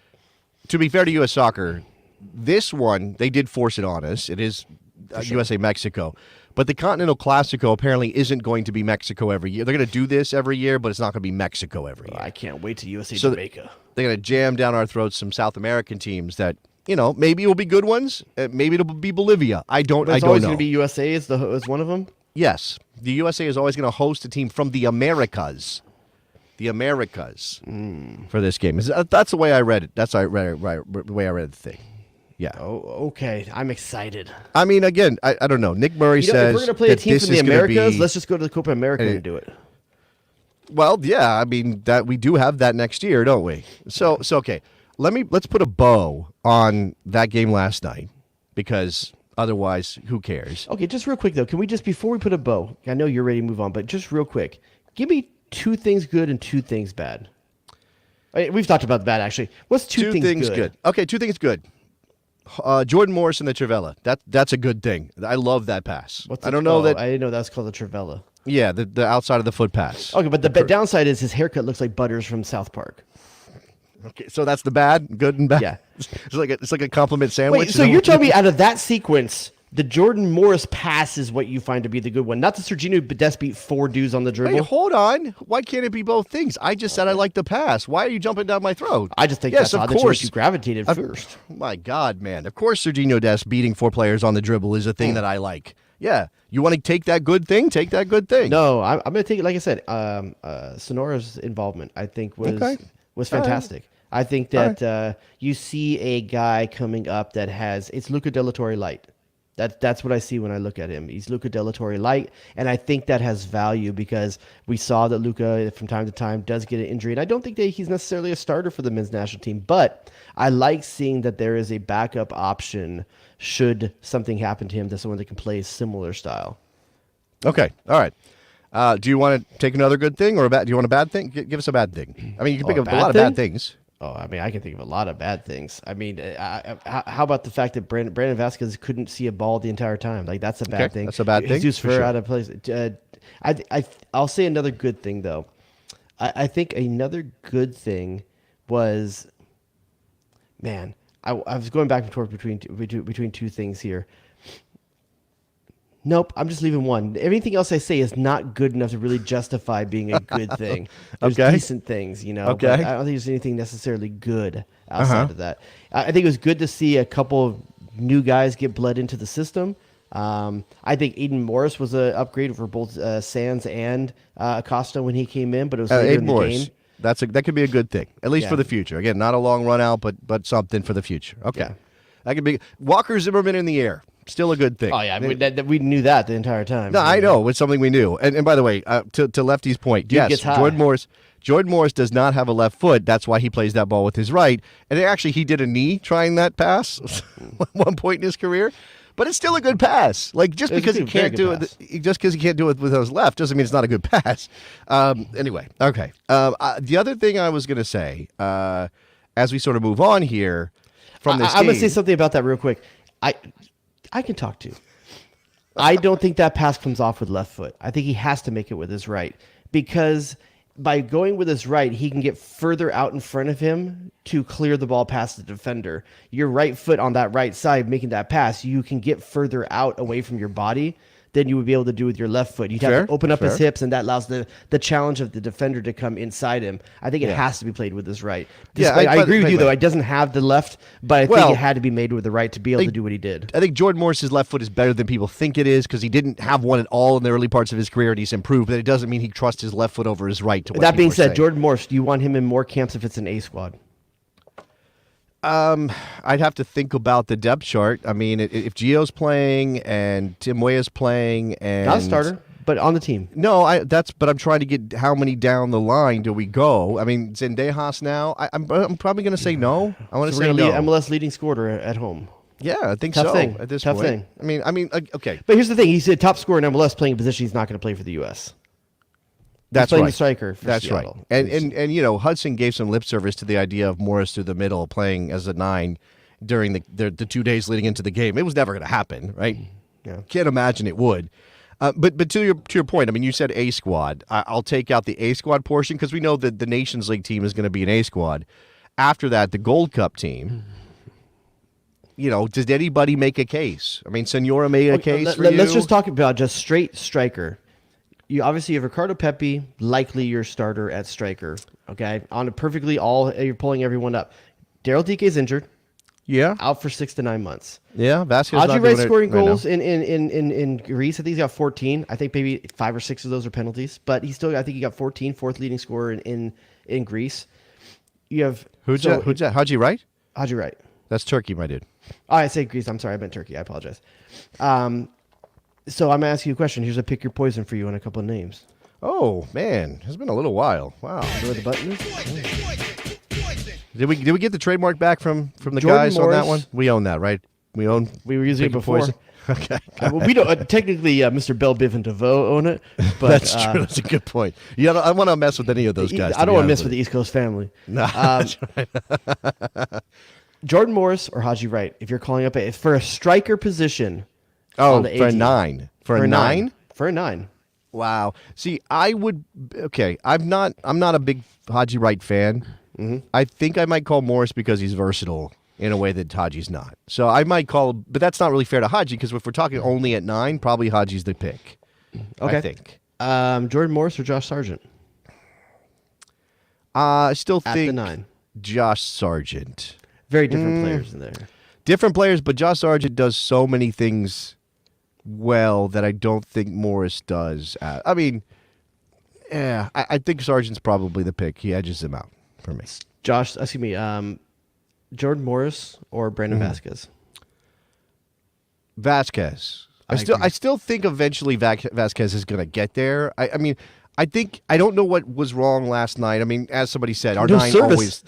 To be fair to U.S. Soccer, this one, they did force it on us. It is USA-Mexico. But the Continental Classico apparently isn't going to be Mexico every year. They're going to do this every year, but it's not going to be Mexico every year. I can't wait to USA So Jamaica. They're going to jam down our throats some South American teams that, you know, maybe will be good ones. Maybe it'll be Bolivia. I don't But it's know. always going to be USA is one of them? Yes, the USA is always going to host a team from the Americas. The Americas for this game. That's the way I read it. That's the way I read the thing. Yeah. Oh, okay. I'm excited. I mean, again, I don't know. Nick Murray You know, says if we're going to play a that team this from the is gonna Americas, be- let's just go to the Copa America and do it. Well, yeah. I mean, that we do have that next year, don't we? So okay. Let's put a bow on that game last night because otherwise, who cares? Okay, just real quick, though. Can we just, before we put a bow, I know you're ready to move on, but just real quick, give me 2 things good and 2 things bad. We've talked about the bad, actually. What's two things good? Okay, 2 things good. Jordan Morris and the Trivella. That's a good thing. I love that pass. I don't know that. I didn't know that was called the Trivella. Yeah, the outside of the foot pass. Okay, but the downside is his haircut looks like Butters from South Park. Okay, so that's the bad, good and bad. Yeah. It's like a compliment sandwich. Wait, so you're telling me out of that sequence, the Jordan Morris pass is what you find to be the good one, not the Serginho Dest beat 4 dudes on the dribble? Hey, hold on. Why can't it be both things? I just said I like the pass. Why are you jumping down my throat? I just think yes, that's of odd that course. you gravitated first. My God, man. Of course, Serginho Dest beating 4 players on the dribble is a thing that I like. Yeah. You want to take that good thing? Take that good thing. No, I'm going to take it, like I said, Sonora's involvement, I think, was fantastic. I think that you see a guy coming up that has, it's Luca Della Torre light. That's what I see when I look at him. He's Luca Della Torre light, and I think that has value because we saw that Luca from time to time does get an injury, and I don't think that he's necessarily a starter for the men's national team. But I like seeing that there is a backup option should something happen to him, to someone that can play a similar style. Okay, all right. Do you want to take another good thing or a bad? Do you want a bad thing? Give us a bad thing. I mean, you can pick up a lot of bad things. Oh, I mean, I can think of a lot of bad things. I mean, how about the fact that Brandon Vasquez couldn't see a ball the entire time? Like, that's a bad thing. That's a bad thing. Jesus for sure. out of place. I'll say another good thing, though. I think another good thing was, man, I was going back and forth between two things here. Nope, I'm just leaving one. Everything else I say is not good enough to really justify being a good thing. There's decent things, Okay. But I don't think there's anything necessarily good outside of that. I think it was good to see a couple of new guys get bled into the system. I think Aiden Morris was an upgrade for both Sands and Acosta when he came in, but it was later in the game. That could be a good thing, at least for the future. Again, not a long run out, but something for the future. Okay, that could be Walker Zimmerman in the air. Still a good thing. Oh yeah, we knew that the entire time. No, I know it's something we knew. And by the way, to Lefty's point, yes, Jordan Morris does not have a left foot. That's why he plays that ball with his right. And actually, he did a knee trying that pass at one point in his career. But it's still a good pass. Like just because he can't do it with his left doesn't mean it's not a good pass. Anyway, okay. The other thing I was going to say, as we sort of move on here from this, I'm going to say something about that real quick. I can talk to. I don't think that pass comes off with left foot. I think he has to make it with his right because by going with his right, he can get further out in front of him to clear the ball past the defender. Your right foot on that right side making that pass, you can get further out away from your body than you would be able to do with your left foot. You'd have to open up his hips, and that allows the challenge of the defender to come inside him. I think it has to be played with his right. I agree with you, though. It doesn't have the left, but I think it had to be made with the right to be able to do what he did. I think Jordan Morris's left foot is better than people think it is because he didn't have one at all in the early parts of his career, and he's improved, but it doesn't mean he trusts his left foot over his right. That being said, Jordan Morris, do you want him in more camps if it's an A squad? I'd have to think about the depth chart. I mean, if Gio's playing and Tim Weah's playing and not a starter, but on the team. No, but I'm trying to get how many down the line do we go? I mean, Zendejas now. I'm probably going to say no. I want to say no. MLS leading scorer at home. Yeah, I think Tough so. Thing. At this Tough point, thing. I mean, okay. But here's the thing: he's a top scorer in MLS, playing a position he's not going to play for the U.S. That's playing right. the striker for That's Seattle. right. And Hudson gave some lip service to the idea of Morris through the middle playing as a 9 during the 2 days leading into the game. It was never going to happen, right? Yeah. Can't imagine it would. But to your point, I mean, you said A squad. I'll take out the A squad portion because we know that the Nations League team is going to be an A squad. After that, the Gold Cup team. Does anybody make a case? I mean, Senora made a case for you. Let's just talk about just straight striker. You obviously have Ricardo Pepi, likely your starter at striker. Okay, you're pulling everyone up. Daryl Dike is injured. Yeah, out for 6 to 9 months. Yeah, Vasquez. Haji Wright scoring goals in Greece. I think he's got 14. I think maybe 5 or 6 of those are penalties, but I think he got 14, fourth leading scorer in Greece. You have who's that? Haji Wright. Haji Wright. That's Turkey, my dude. Oh, I say Greece. I'm sorry, I meant Turkey. I apologize. So I'm going to ask you a question. Here's a pick your poison for you on a couple of names. Oh, man. It's been a little while. Wow. You know where the button is? Did we get the trademark back from the Jordan guys Morris, on that one? We own that, right? We were using it before. Poison. Okay. We don't technically Mr. Bell, Biv, and DeVoe own it. But, that's true. That's a good point. I don't want to mess with any of those guys. I don't want to mess with the East Coast family. No, that's right. Jordan Morris or Haji Wright, if you're calling up for a striker position. Oh, for a 9. For a 9? For a 9. Wow. See, I would. Okay, I'm not a big Haji Wright fan. Mm-hmm. I think I might call Morris because he's versatile in a way that Haji's not. So I might call, but that's not really fair to Haji because if we're talking only at 9, probably Haji's the pick. Okay. I think. Jordan Morris or Josh Sargent? I still at think the 9. Josh Sargent. Very different players in there. Different players, but Josh Sargent does so many things well that I don't think Morris does. I mean, yeah, I think Sargent's probably the pick. He edges him out for me. Jordan Morris or Brandon Vasquez? Vasquez. I agree. still think eventually Vasquez is going to get there. I mean, I don't know what was wrong last night. I mean, as somebody said, our No nine service. always.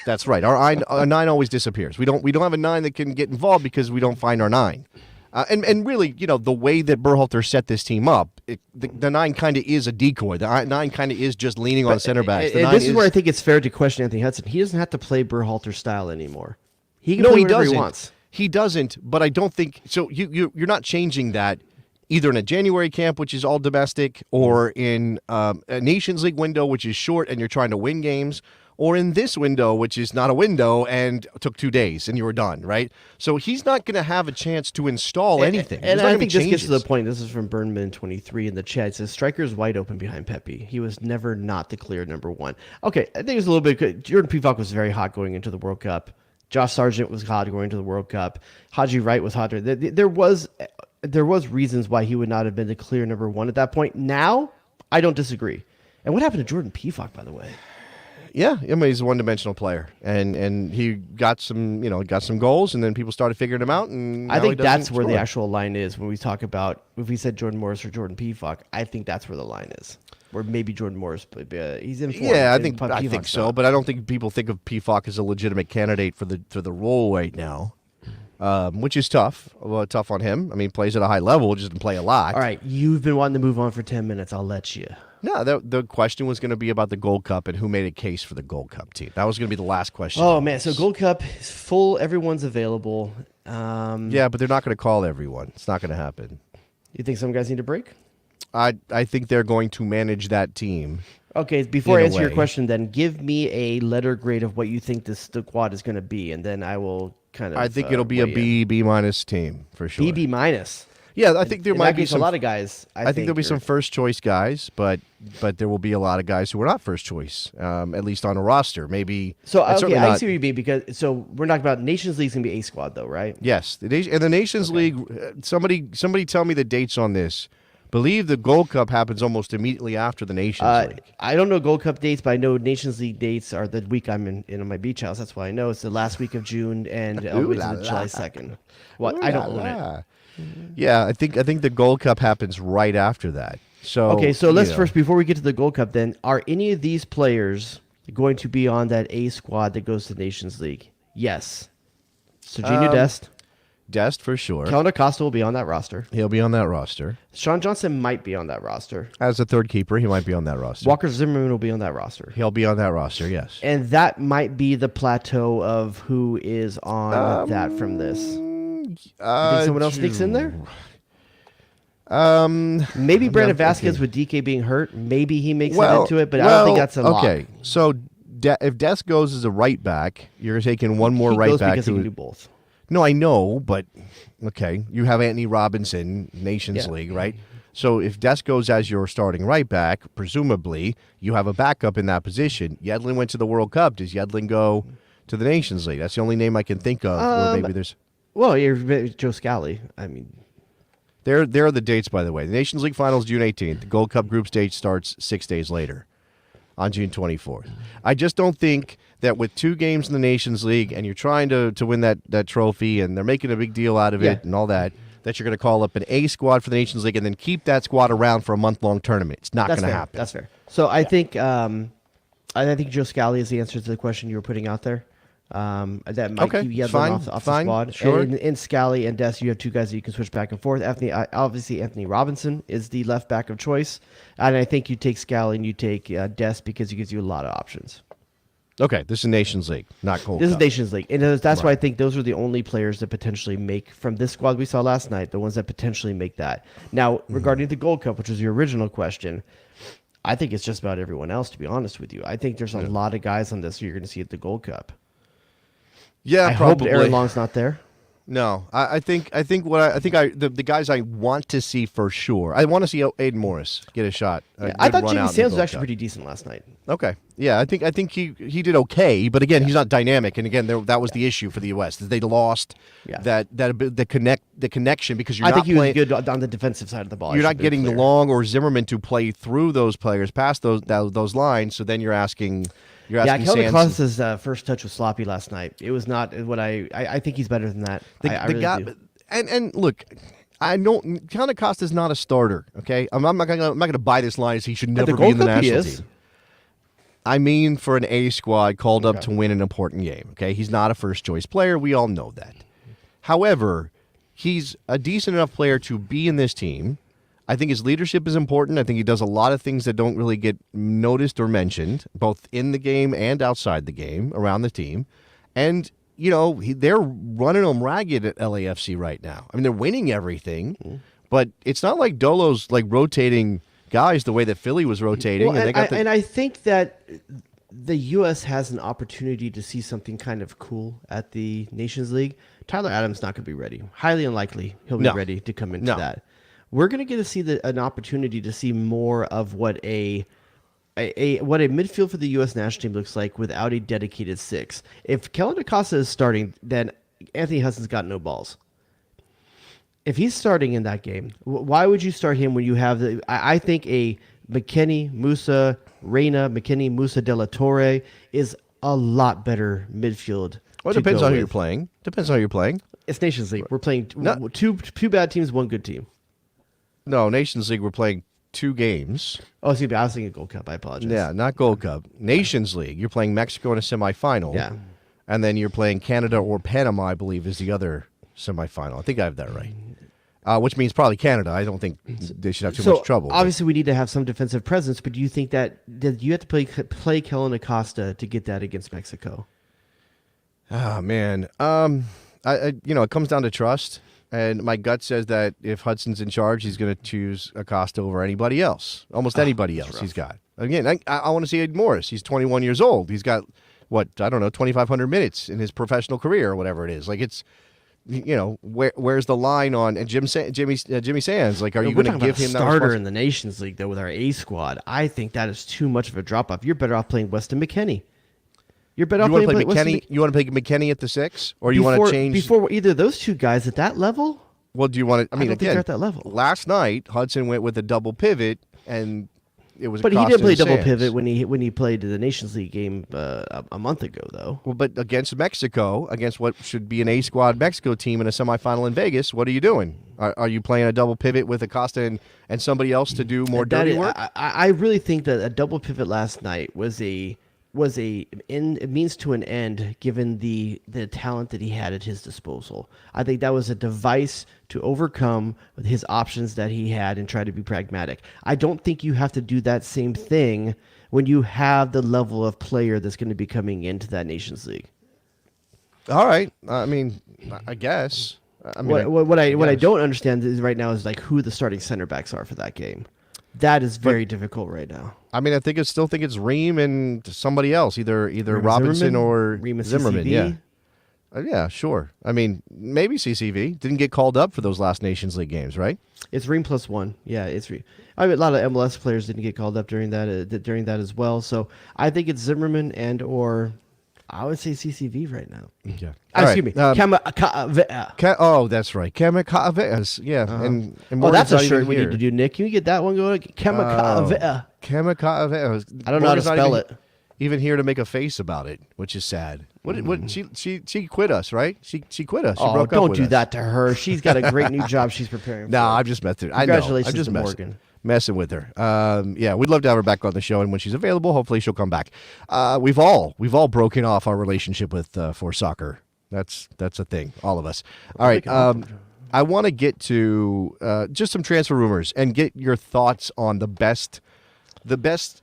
That's right. Our nine always disappears. We don't have a nine that can get involved because we don't find our nine. And really, the way that Berhalter set this team up, the nine kind of is a decoy. The nine kind of is just leaning on center backs. And this is where I think it's fair to question Anthony Hudson. He doesn't have to play Berhalter style anymore. He can play whatever he wants. He doesn't, but I don't think so. You're not changing that either in a January camp, which is all domestic, or in a Nations League window, which is short and you're trying to win games, or in this window, which is not a window and took 2 days and you were done, right? So he's not going to have a chance to install anything. And I think this gets to the point. This is from Burnman23 in the chat. It says, Striker's wide open behind Pepe. He was never not the clear number one. Okay, I think it's a little bit. Jordan Pivak was very hot going into the World Cup. Josh Sargent was hot going into the World Cup. Haji Wright was hotter. There was reasons why he would not have been the clear number one at that point. Now, I don't disagree. And what happened to Jordan Pivak, by the way? Yeah, I mean, he's a one-dimensional player, and he got some goals, and then people started figuring him out. And I think that's where the actual line is when we talk about if we said Jordan Morris or Jordan Pivak. I think that's where the line is. Or maybe Jordan Morris, but he's in form. Yeah, I think so, but I don't think people think of Pivak as a legitimate candidate for the role right now, which is tough. Well, tough on him. I mean, he plays at a high level, just doesn't play a lot. All right, you've been wanting to move on for 10 minutes. I'll let you. No, the question was going to be about the Gold Cup and who made a case for the Gold Cup team. That was going to be the last question. Oh, man. So Gold Cup is full. Everyone's available. Yeah, but they're not going to call everyone. It's not going to happen. You think some guys need a break? I think they're going to manage that team. Okay, before I answer your way. question, then give me a letter grade of what you think the squad is going to be, and then I will kind of. I think it'll be a B minus team for sure. B minus. Yeah, I think there might be a lot of guys. I think there'll be some first choice guys, but there will be a lot of guys who are not first choice, at least on a roster. Maybe. So okay, I see what you mean because we're talking about Nations League's gonna be A squad though, right? Yes, and the Nations League. Somebody tell me the dates on this. Believe the Gold Cup happens almost immediately after the Nations League. I don't know Gold Cup dates, but I know Nations League dates are the week I'm in my beach house. That's why I know it's the last week of June and always the July 2nd. Well, I don't own it. Yeah, I think the Gold Cup happens right after that. So okay, so let's first, before we get to the Gold Cup, then are any of these players going to be on that A squad that goes to Nations League? Yes. Serginho Dest for sure. Kellen Acosta will be on that roster. He'll be on that roster. Sean Johnson might be on that roster. As a third keeper, he might be on that roster. Walker Zimmerman will be on that roster. He'll be on that roster, yes. And that might be the plateau of who is on that from this. You think someone else sneaks in there? Maybe Brandon Vasquez with DK being hurt. Maybe he makes it into it, but I don't think that's a lock. Okay, so if Dest goes as a right back, you're taking one more right back. Because he can do both. No, I know, but okay, you have Anthony Robinson, Nations League, right? So if Dest goes as your starting right back, presumably you have a backup in that position. Yedlin went to the World Cup. Does Yedlin go to the Nations League? That's the only name I can think of. Or maybe there's. Well, you're Joe Scally. I mean, there are the dates, by the way. The Nations League Finals June 18th. The Gold Cup group stage starts 6 days later, on June 24th. I just don't think that with 2 games in the Nations League and you're trying to win that trophy and they're making a big deal out of it and all that you're going to call up an A squad for the Nations League and then keep that squad around for a month-long tournament. It's not going to happen. That's fair. So I think Joe Scally is the answer to the question you were putting out there. That might keep Yedlin off the squad. Sure. And in Scally and Dest, you have 2 guys that you can switch back and forth. Obviously, Anthony Robinson is the left back of choice. And I think you take Scally and you take Dest because he gives you a lot of options. Okay, this is Nations League, not Gold Cup. This is Nations League. And that's why I think those are the only players that potentially make, from this squad we saw last night, the ones that potentially make that. Now, regarding the Gold Cup, which was your original question, I think it's just about everyone else, to be honest with you. I think there's a lot of guys on this you're going to see at the Gold Cup. Yeah, I probably. hope Aaron Long's not there. No, I think the guys I want to see for sure. I want to see Aiden Morris get a shot. I thought Jimmy Sands was actually pretty decent last night. Okay, yeah, I think he did okay, but again, he's not dynamic, and again, that was the issue for the U.S. They lost the connection because you're not. I think he was good on the defensive side of the ball. You're not getting the Long or Zimmerman to play through those players past those lines, so then you're asking. Kellen Acosta's first touch was sloppy last night. It was not what I think he's better than that. I really do. And look, I don't. Count Acosta's not a starter. Okay, I'm not gonna buy this line as he should never be in the national team. I mean, for an A squad called up to win an important game. Okay, he's not a first choice player. We all know that. However, he's a decent enough player to be in this team. I think his leadership is important. I think he does a lot of things that don't really get noticed or mentioned, both in the game and outside the game, around the team. And, you know, they're running them ragged at LAFC right now. I mean, they're winning everything, but it's not like Dolo's like rotating guys the way that Philly was rotating. Well, and I think that the U.S. has an opportunity to see something kind of cool at the Nations League. Tyler Adams not going to be ready. Highly unlikely he'll be ready to come into that. We're going to get to see an opportunity to see more of what a midfield for the U.S. national team looks like without a dedicated six. If Kellen Acosta is starting, then Anthony Hudson's got no balls. If he's starting in that game, why would you start him when you have I think a McKennie, Musa, Reyna, McKennie, Musa, De La Torre is a lot better midfield. Well, it depends on who you're playing. Depends on who you're playing. It's Nations League. We're playing two bad teams, one good team. No, Nations League, we're playing 2 games. Oh, excuse me, I was thinking Gold Cup. I apologize. Yeah, not Gold Cup. Nations League, you're playing Mexico in a semifinal. Yeah. And then you're playing Canada or Panama, I believe, is the other semifinal. I think I have that right. Which means probably Canada. I don't think they should have too much trouble. Obviously, we need to have some defensive presence, but do you think that you have to play Kellen Acosta to get that against Mexico? Oh, man. It comes down to trust. And my gut says that if Hudson's in charge, he's going to choose Acosta over anybody else. Almost anybody else he's got. Again, I want to see Ed Morris. He's 21 years old. He's got, 2,500 minutes in his professional career or whatever it is. Like, it's, where's the line on and Jimmy Sands? Like, are you going to give him that starter in the Nations League, though, with our A squad? I think that is too much of a drop-off. You're better off playing Weston McKennie. You're better off playing McKennie. You want to play McKennie at the 6, or you want to change before either of those two guys at that level? Well, do you want to? I mean, don't think they're at that level. Last night Hudson went with a double pivot, and it was. But he did play double pivot when he played the Nations League game a month ago, though. Well, but against Mexico, against what should be an A squad Mexico team in a semifinal in Vegas, what are you doing? Are you playing a double pivot with Acosta and somebody else to do more dirty work? I really think that a double pivot last night was a means to an end, given the talent that he had at his disposal. I think that was a device to overcome his options that he had and try to be pragmatic. I don't think you have to do that same thing when you have the level of player that's going to be coming into that Nations League. All right. I mean, I guess. What I don't understand is right now is like who the starting center backs are for that game. That is very difficult right now. I mean, I still think it's Ream and somebody else, either Robinson or Zimmerman. CCV? Yeah, sure. I mean, maybe CCV didn't get called up for those last Nations League games, right? It's Ream +1. Yeah, it's Ream. I mean, a lot of MLS players didn't get called up during that as well. So I think it's Zimmerman and or I would say CCV right now. Yeah. Excuse me. Kamakaavea. Oh, that's right. Kamakaavea. Yeah. And that's a shirt we need to do, Nick. Can you get that one going? Kamakaavea. Kamakaavea. I don't know how to spell it. Even here to make a face about it, which is sad. What she quit us, right? She quit us. She broke up don't with do us. that to her. She's got a great new job she's preparing for. No, I'm just messing. Congratulations I'm just to Morgan. Messing with her. Yeah, we'd love to have her back on the show, and when she's available, hopefully she'll come back. We've all broken off our relationship with for soccer. That's a thing, all of us. All right, I want to get to just some transfer rumors and get your thoughts on the best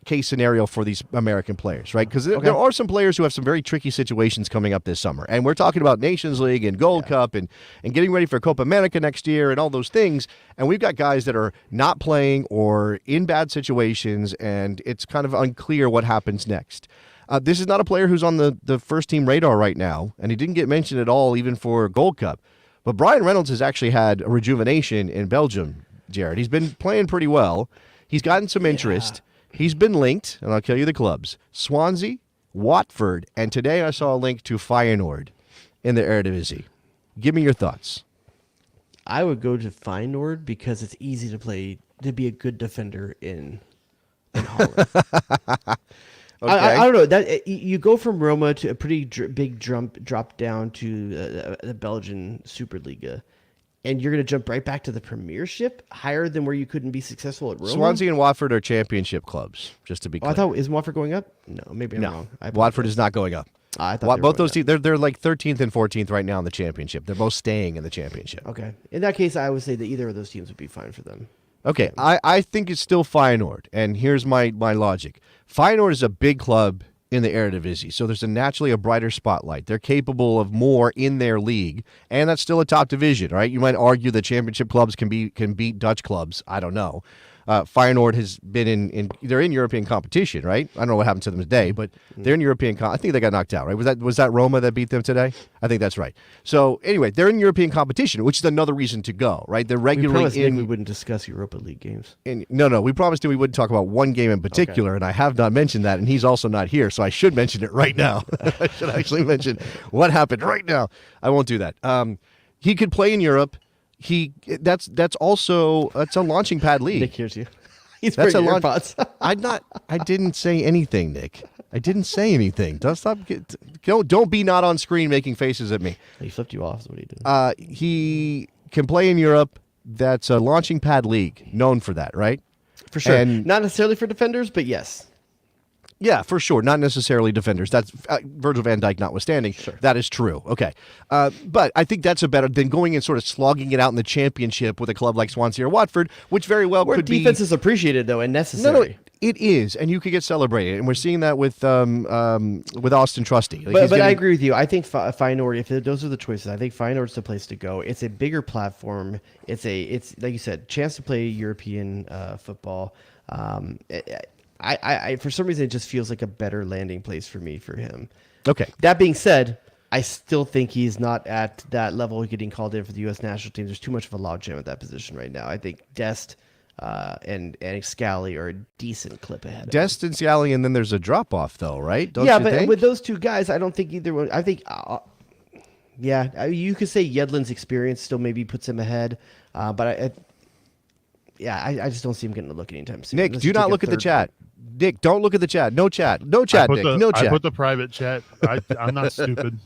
case scenario for these American players, right? Because there are some players who have some very tricky situations coming up this summer. And we're talking about Nations League and Gold Cup and getting ready for Copa America next year and all those things. And we've got guys that are not playing or in bad situations, and it's kind of unclear what happens next. This is not a player who's on the first team radar right now, and he didn't get mentioned at all even for Gold Cup. But Brian Reynolds has actually had a rejuvenation in Belgium, Jared. He's been playing pretty well. He's gotten some interest. He's been linked, and I'll tell you the clubs: Swansea, Watford, and today I saw a link to Feyenoord in the Eredivisie. Give me your thoughts. I would go to Feyenoord because it's easy to be a good defender in Holland. Okay. I don't know that you go from Roma to a pretty big drop down to the Belgian Superliga. and you're going to jump right back to the Premiership, higher than where you couldn't be successful at Roma? Swansea and Watford are championship clubs, just to be clear. I thought, is Watford going up? No, maybe I'm wrong. Watford is not going up. I thought Both those teams, they're like 13th and 14th right now in the championship. They're both staying in the championship. Okay. In that case, I would say that either of those teams would be fine for them. Okay, I think it's still Feyenoord, and here's my logic. Feyenoord is a big club in the Eredivisie, so there's naturally a brighter spotlight. They're capable of more in their league, and that's still a top division, right? You might argue that championship clubs can beat Dutch clubs. I don't know. Feyenoord has been they're in European competition, right? I don't know what happened to them today, but they're in European. I think they got knocked out, right? Was that Roma that beat them today? I think that's right. So anyway, they're in European competition, which is another reason to go, right? They're regularly we wouldn't discuss Europa League games. No, we promised we wouldn't talk about one game in particular, and I have not mentioned that, and he's also not here, so I should mention it right now. I should actually mention what happened right now. I won't do that. He could play in Europe. That's a launching pad league. Nick hears you. He's That's wearing a earpods. I didn't say anything, Nick. I didn't say anything. Don't be not on screen making faces at me. He flipped you off. Is what he did. He can play in Europe. That's a launching pad league, known for that, right? For sure. And not necessarily for defenders, but yes. Yeah, for sure. Not necessarily defenders. That's Virgil van Dijk notwithstanding. Sure. That is true. Okay. But I think that's a better than going and sort of slogging it out in the championship with a club like Swansea or Watford, which very well Where could be. defense is appreciated, though, and necessary. No, it is, and you could get celebrated, and we're seeing that with Austin Trusty. But I agree with you. I think Feyenoord, if those are the choices, I think Feyenoord's the place to go. It's a bigger platform. It's like you said, chance to play European football. I for some reason it just feels like a better landing place for him. Okay. That being said, I still think he's not at that level getting called in for the U.S. national team. There's too much of a logjam at that position right now. I think Dest and Scally are a decent clip ahead. Dest and Scally, and then there's a drop off though, right? Don't yeah, you but think? with those two guys, I don't think either one. I think, you could say Yedlin's experience still maybe puts him ahead, but I just don't see him getting a look anytime soon. Nick, do not look at the chat. Nick, don't look at the chat. No chat. No chat, Nick. No chat. I put the private chat. I'm not stupid.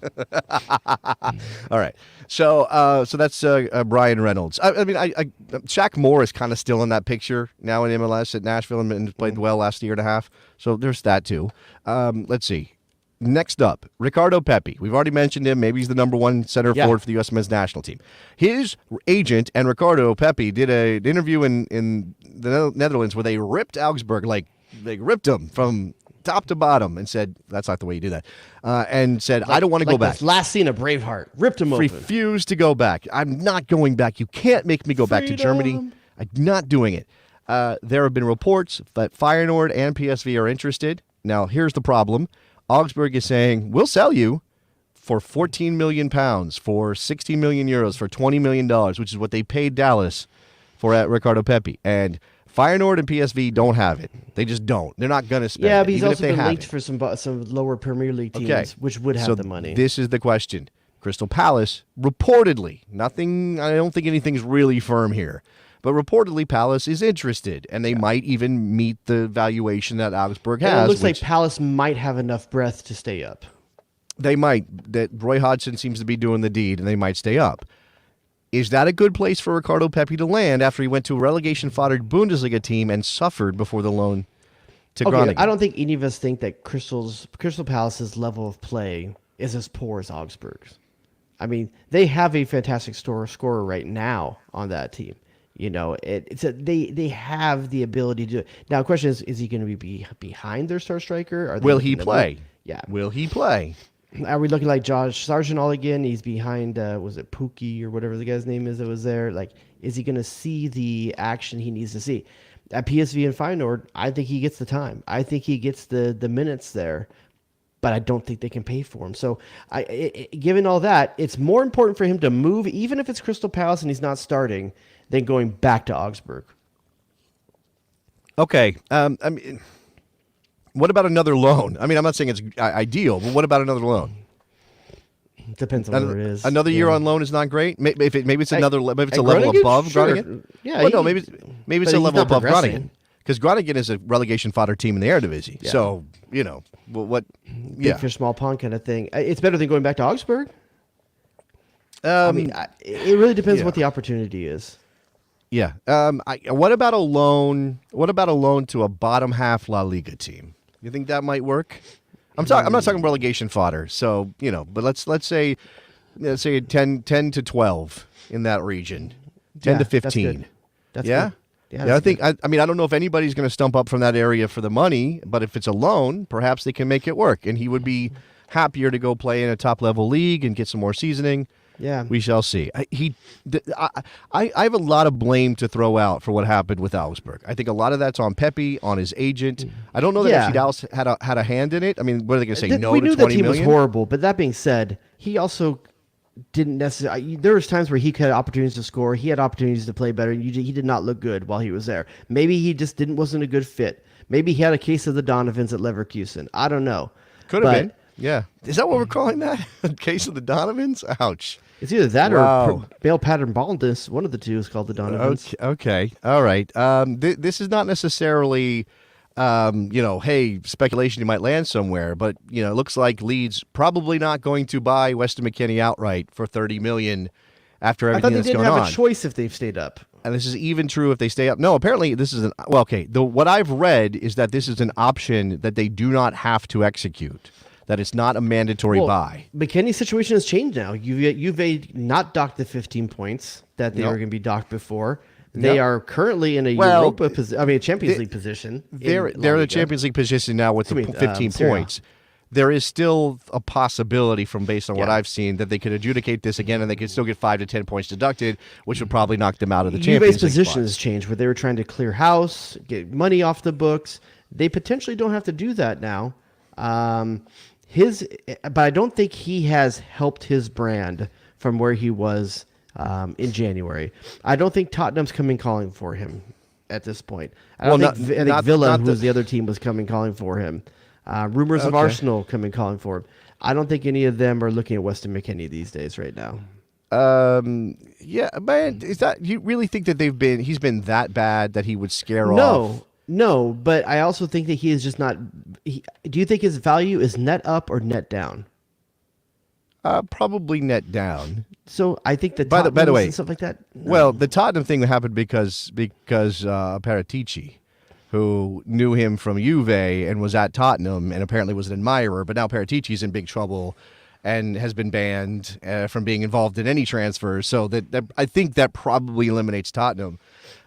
All right. So that's Brian Reynolds. I mean, Shaq Moore is kind of still in that picture now in MLS at Nashville and played well last year and a half. So there's that too. Let's see. Next up, Ricardo Pepi. We've already mentioned him. Maybe he's the number one center forward for the U.S. men's national team. His agent and Ricardo Pepi did an interview in the Netherlands where they ripped Augsburg, like they ripped him from top to bottom and said, that's not the way you do that, and said, I don't want to go back. This last scene of Braveheart. Ripped him open. Refused to go back. I'm not going back. You can't make me go back to Germany. I'm not doing it. There have been reports that Feyenoord and PSV are interested. Now, here's the problem. Augsburg is saying, we'll sell you for £14 million, for 60 million euros, for $20 million, which is what they paid Dallas for Ricardo Pepi. And Feyenoord and PSV don't have it. They just don't. They're not going to spend it. Yeah, but he's even also if they been have linked it. for some lower Premier League teams, which would have the money. This is the question. Crystal Palace, reportedly, I don't think anything's really firm here, but reportedly Palace is interested, and they might even meet the valuation that Augsburg has. And it looks like Palace might have enough breath to stay up. They might. That Roy Hodgson seems to be doing the deed, and they might stay up. Is that a good place for Ricardo Pepi to land after he went to a relegation-foddered Bundesliga team and suffered before the loan to Groningen? I don't think any of us think that Crystal Palace's level of play is as poor as Augsburg's. I mean, they have a fantastic scorer right now on that team. You know, they have the ability to do it. Now, the question is he going to be behind their star striker? Will he play? Yeah. Will he play? Are we looking like Josh Sargent all again? He's behind, was it Pookie or whatever the guy's name is that was there? Like, is he going to see the action he needs to see? At PSV and Feyenoord, I think he gets the time. I think he gets the minutes there, but I don't think they can pay for him. So, given all that, it's more important for him to move, even if it's Crystal Palace and he's not starting, than going back to Augsburg. Okay. I mean, what about another loan? I mean, I'm not saying it's ideal, but what about another loan? Depends on where it is. Another year on loan is not great. Maybe it's a level above sure. Groningen. Yeah, well, no, maybe it's a level above progressing. Groningen because Groningen is a relegation fodder team in the Eredivisie. Yeah. So what? Big fish, small pond kind of thing. It's better than going back to Augsburg. I mean, it really depends yeah. what the opportunity is. Yeah. What about a loan? What about a loan to a bottom half La Liga team? You think that might work? I'm not talking relegation fodder. So but let's say 10 to 12 in that region, 10 to 15. That's yeah. good. Yeah, I think. I mean, I don't know if anybody's going to stump up from that area for the money, but if it's a loan, perhaps they can make it work, and he would be happier to go play in a top level league and get some more seasoning. Yeah, we shall see. I have a lot of blame to throw out for what happened with Augsburg. I think a lot of that's on Pepe, on his agent. I don't know that FC Dallas had a hand in it. I mean, what are they going to say? No we to knew 20 that team million? was horrible, but that being said, he also didn't necessarily. There was times where he had opportunities to score. He had opportunities to play better. And he did not look good while he was there. Maybe he just wasn't a good fit. Maybe he had a case of the Donovans at Leverkusen. I don't know. Could have been. Yeah. Is that what we're calling that? A case of the Donovans? Ouch. It's either that or male pattern baldness. One of the two is called the Donovans. Okay. All right. This is not necessarily, hey, speculation you might land somewhere, but it looks like Leeds probably not going to buy Weston McKennie outright for $30 million after everything that's going on. I thought they didn't have a choice if they've stayed up. And this is even true if they stay up. No, apparently this is what I've read is that this is an option that they do not have to execute. That it's not a mandatory buy. McKennie's situation has changed now. Juve not docked the 15 points that they were going to be docked before. They are currently in a Champions League position. They're in the Champions League position now with the 15 points. There is still a possibility, based on what I've seen, that they could adjudicate this again and they could still get 5 to 10 points deducted, which would probably knock them out of the Champions League. Juve's position has changed, where they were trying to clear house, get money off the books. They potentially don't have to do that now. But I don't think he has helped his brand from where he was in January. I don't think Tottenham's coming calling for him at this point. I think Villa, who's the other team, was coming calling for him. Rumors of Arsenal coming calling for him. I don't think any of them are looking at Weston McKennie these days right now. Yeah, man, is that you really think that he's been that bad that he would scare off? No, but I also think that he is just not. Do you think his value is net up or net down? Probably net down. So I think that by the way, and stuff like that. No. Well, the Tottenham thing happened because Paratici, who knew him from Juve and was at Tottenham and apparently was an admirer, but now Paratici's in big trouble and has been banned from being involved in any transfers. So that I think that probably eliminates Tottenham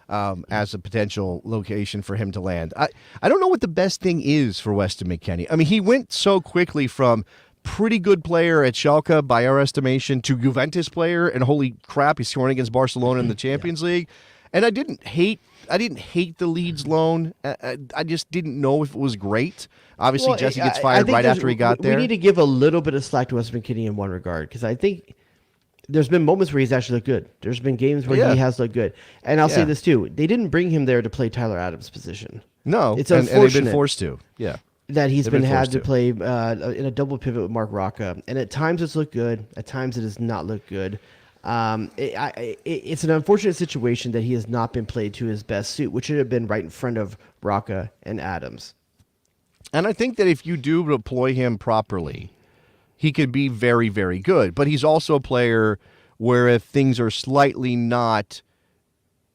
as a potential location for him to land. I don't know what the best thing is for Weston McKennie. I mean, he went so quickly from pretty good player at Schalke by our estimation to Juventus player, and holy crap, he's scoring against Barcelona in the Champions League. And I didn't hate the Leeds loan. I just didn't know if it was great. Obviously, Jesse gets fired right after he got there. We need to give a little bit of slack to Weston McKennie in one regard, because I think there's been moments where he's actually looked good. There's been games where he has looked good. And I'll say this too. They didn't bring him there to play Tyler Adams' position. No. It's and unfortunate. they've been forced to. Yeah. That he's been had to play in a double pivot with Mark Rocca. And at times it's looked good. At times it does not look good. It's an unfortunate situation that he has not been played to his best suit, which should have been right in front of Rocca and Adams. And I think that if you do deploy him properly, he could be very, very good. But he's also a player where if things are slightly not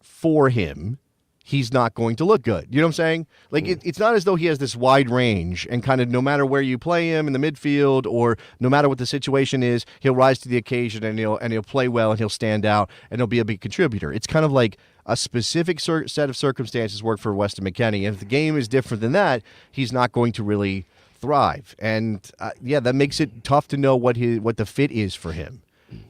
for him, he's not going to look good. You know what I'm saying? Like, it's not as though he has this wide range and kind of no matter where you play him in the midfield or no matter what the situation is, he'll rise to the occasion and he'll play well and he'll stand out and he'll be a big contributor. It's kind of like a specific set of circumstances work for Weston McKennie. And if the game is different than that, he's not going to really thrive. And that makes it tough to know what the fit is for him.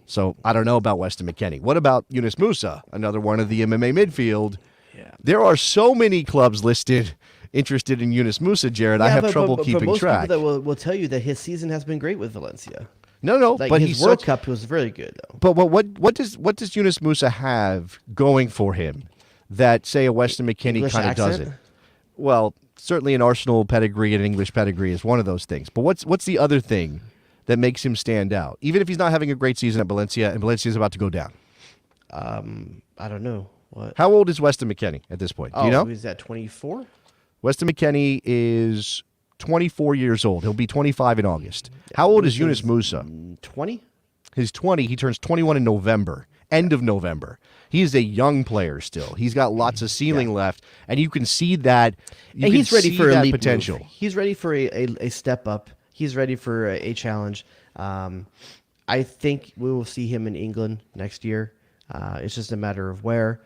So I don't know about Weston McKennie. What about Yunus Musa, another one of the MMA midfield? Yeah. There are so many clubs listed interested in Yunus Musa, Jared. I have trouble keeping most track. People that will tell you that his season has been great with Valencia. No, but his World Cup was very good though. But what does Yunus Musa have going for him that say a Weston McKennie kind of doesn't? Well, certainly an Arsenal pedigree and an English pedigree is one of those things. But what's the other thing that makes him stand out, even if he's not having a great season at Valencia and Valencia is about to go down? I don't know. What? How old is Weston McKennie at this point? Do you know? He's at 24? Weston McKennie is 24 years old. He'll be 25 in August. How old is Yunus Musa? 20? He's 20. He turns 21 in November, end of November. He is a young player still. He's got lots of ceiling left, and you can see that. And he's ready for that elite potential. move. He's ready for a step up. He's ready for a challenge. I think we will see him in England next year. It's just a matter of where.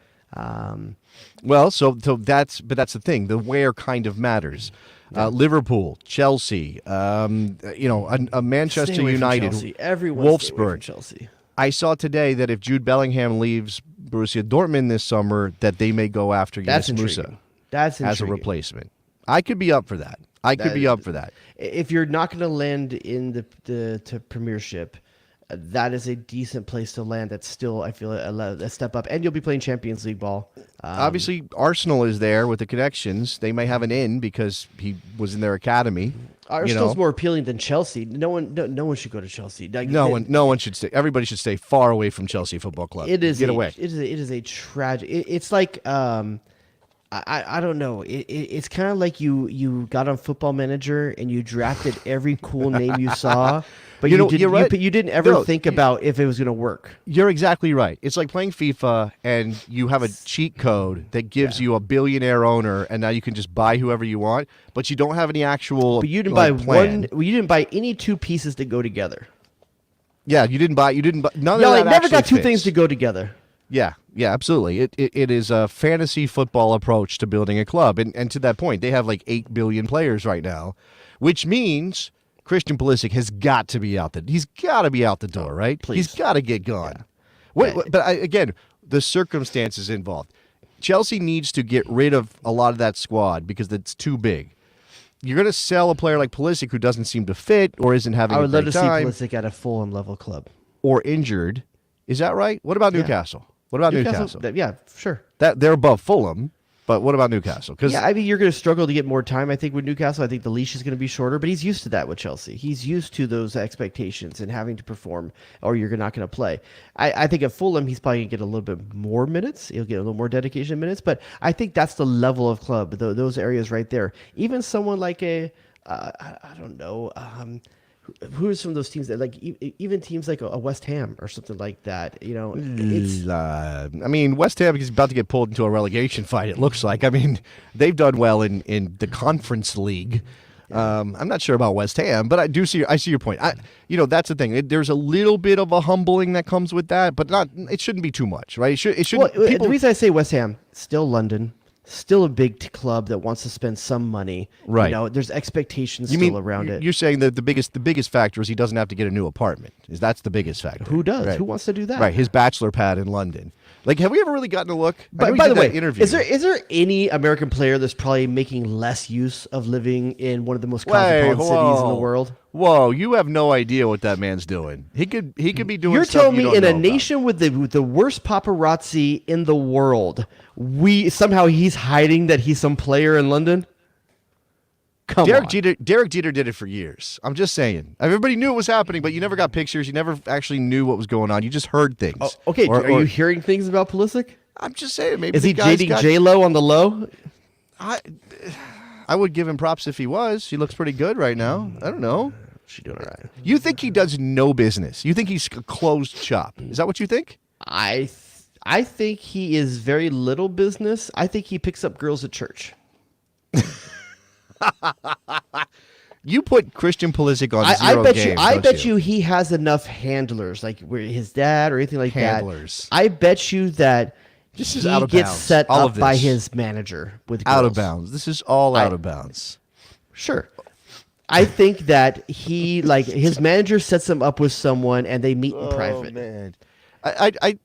Well, so that's the thing. The where kind of matters. Liverpool, Chelsea, a Manchester Stay away from United, Chelsea. Everyone stay away from Wolfsburg. Chelsea. I saw today that if Jude Bellingham leaves Borussia Dortmund this summer, that they may go after That's Yunus Musa intriguing. That's as a intriguing. replacement. I could be up for that. I could be up for that. If you're not going to land in the Premiership, that is a decent place to land. That's still, I feel, a step up. And you'll be playing Champions League ball. Obviously, Arsenal is there with the connections. They may have an in because he was in their academy. Arsenal's more appealing than Chelsea. No one should go to Chelsea. Like, No one should stay. Everybody should stay far away from Chelsea Football Club. It is Get away. It is a tragic. It's like I don't know. It's kind of like you got on Football Manager and you drafted every cool name you saw, but you're right. you didn't ever think about if it was going to work. You're exactly right. It's like playing FIFA and you have a cheat code that gives you a billionaire owner, and now you can just buy whoever you want, but you don't have any actual. But you didn't plan. You didn't buy any two pieces to go together. Yeah, you didn't buy. None No, of I that never actually got two fits. things to go together. Yeah, absolutely. It is a fantasy football approach to building a club. And to that point, they have like 8 billion players right now, which means Christian Pulisic has got to be out there. He's got to be out the door, right? Please. He's got to get gone. Again, the circumstances involved. Chelsea needs to get rid of a lot of that squad because it's too big. You're going to sell a player like Pulisic who doesn't seem to fit or isn't having I a would love great to see time Pulisic at a Fulham level club. or injured. Is that right? What about Newcastle? What about Newcastle? Yeah, sure. That they're above Fulham, but what about Newcastle? Because Yeah, I mean, you're going to struggle to get more time, I think, with Newcastle. I think the leash is going to be shorter, but he's used to that with Chelsea. He's used to those expectations and having to perform, or you're not going to play. I think at Fulham, he's probably going to get a little bit more minutes. He'll get a little more dedication minutes, but I think that's the level of club, those areas right there. Even someone like I don't know, who are some of those teams that even teams like a West Ham or something like that? It's I mean, West Ham is about to get pulled into a relegation fight. It looks like. I mean, they've done well in the Conference League. I'm not sure about West Ham, but I see your point. That's the thing. There's a little bit of a humbling that comes with that, but not. It shouldn't be too much, right? It should. well, the reason I say West Ham, still London. Still a big club that wants to spend some money. Right. There's expectations You still mean around it. You're saying that the biggest factor is he doesn't have to get a new apartment. That's the biggest factor. Who does? Right. Who wants to do that? Right. His bachelor pad in London. Like, have we ever really gotten a look? I know he By did the way, that interview. is there any American player that's probably making less use of living in one of the most cosmopolitan cities in the world? Whoa, you have no idea what that man's doing. He could be doing. You're stuff telling you me don't in a know about. nation with the worst paparazzi in the world, he's hiding that he's some player in London? Come on. Derek Jeter did it for years. I'm just saying. Everybody knew it was happening, but you never got pictures. You never actually knew what was going on. You just heard things. Oh, okay, Or- are you hearing things about Pulisic? I'm just saying. Maybe Is the he guy's dating got- J-Lo on the low? I would give him props if he was. She looks pretty good right now. I don't know. She's doing all right. You think he does no business? You think he's a closed shop? Is that what you think? I think he is very little business. I think he picks up girls at church. You put Christian Pulisic on I zero bet games, you. I don't bet you he has enough handlers, like his dad or anything like Handlers. that. I bet you that This is he out of gets bounds. set All up of by this. his manager with Out of girls. bounds. This is all out of bounds. Sure. I think that he his manager sets him up with someone and they meet in private. Man, I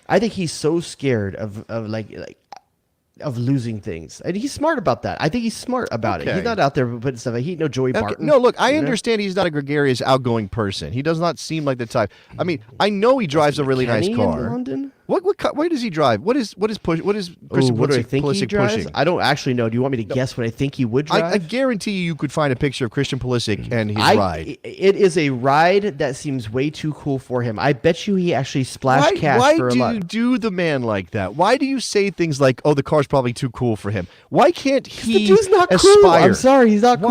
I think he's so scared of losing things, and he's smart about that. I think he's smart about it. Okay. He's not out there putting stuff. He no Joey Okay, Barton. no, look, I you know? understand he's not a gregarious, outgoing person. He does not seem like the type. I mean, I know he drives a really nice Kenny in car. London? Where does he drive? What is Christian What do I think he Pulisic drives? pushing? I don't actually know. Do you want me to guess what I think he would drive? I guarantee you could find a picture of Christian Pulisic and his ride. It is a ride that seems way too cool for him. I bet you he actually splashed cash Why for a do lot. you do the man like that? Why do you say things like, "Oh, the car's probably too cool for him"? Why can't he the dude's not cool. aspire? I'm sorry, he's not cool.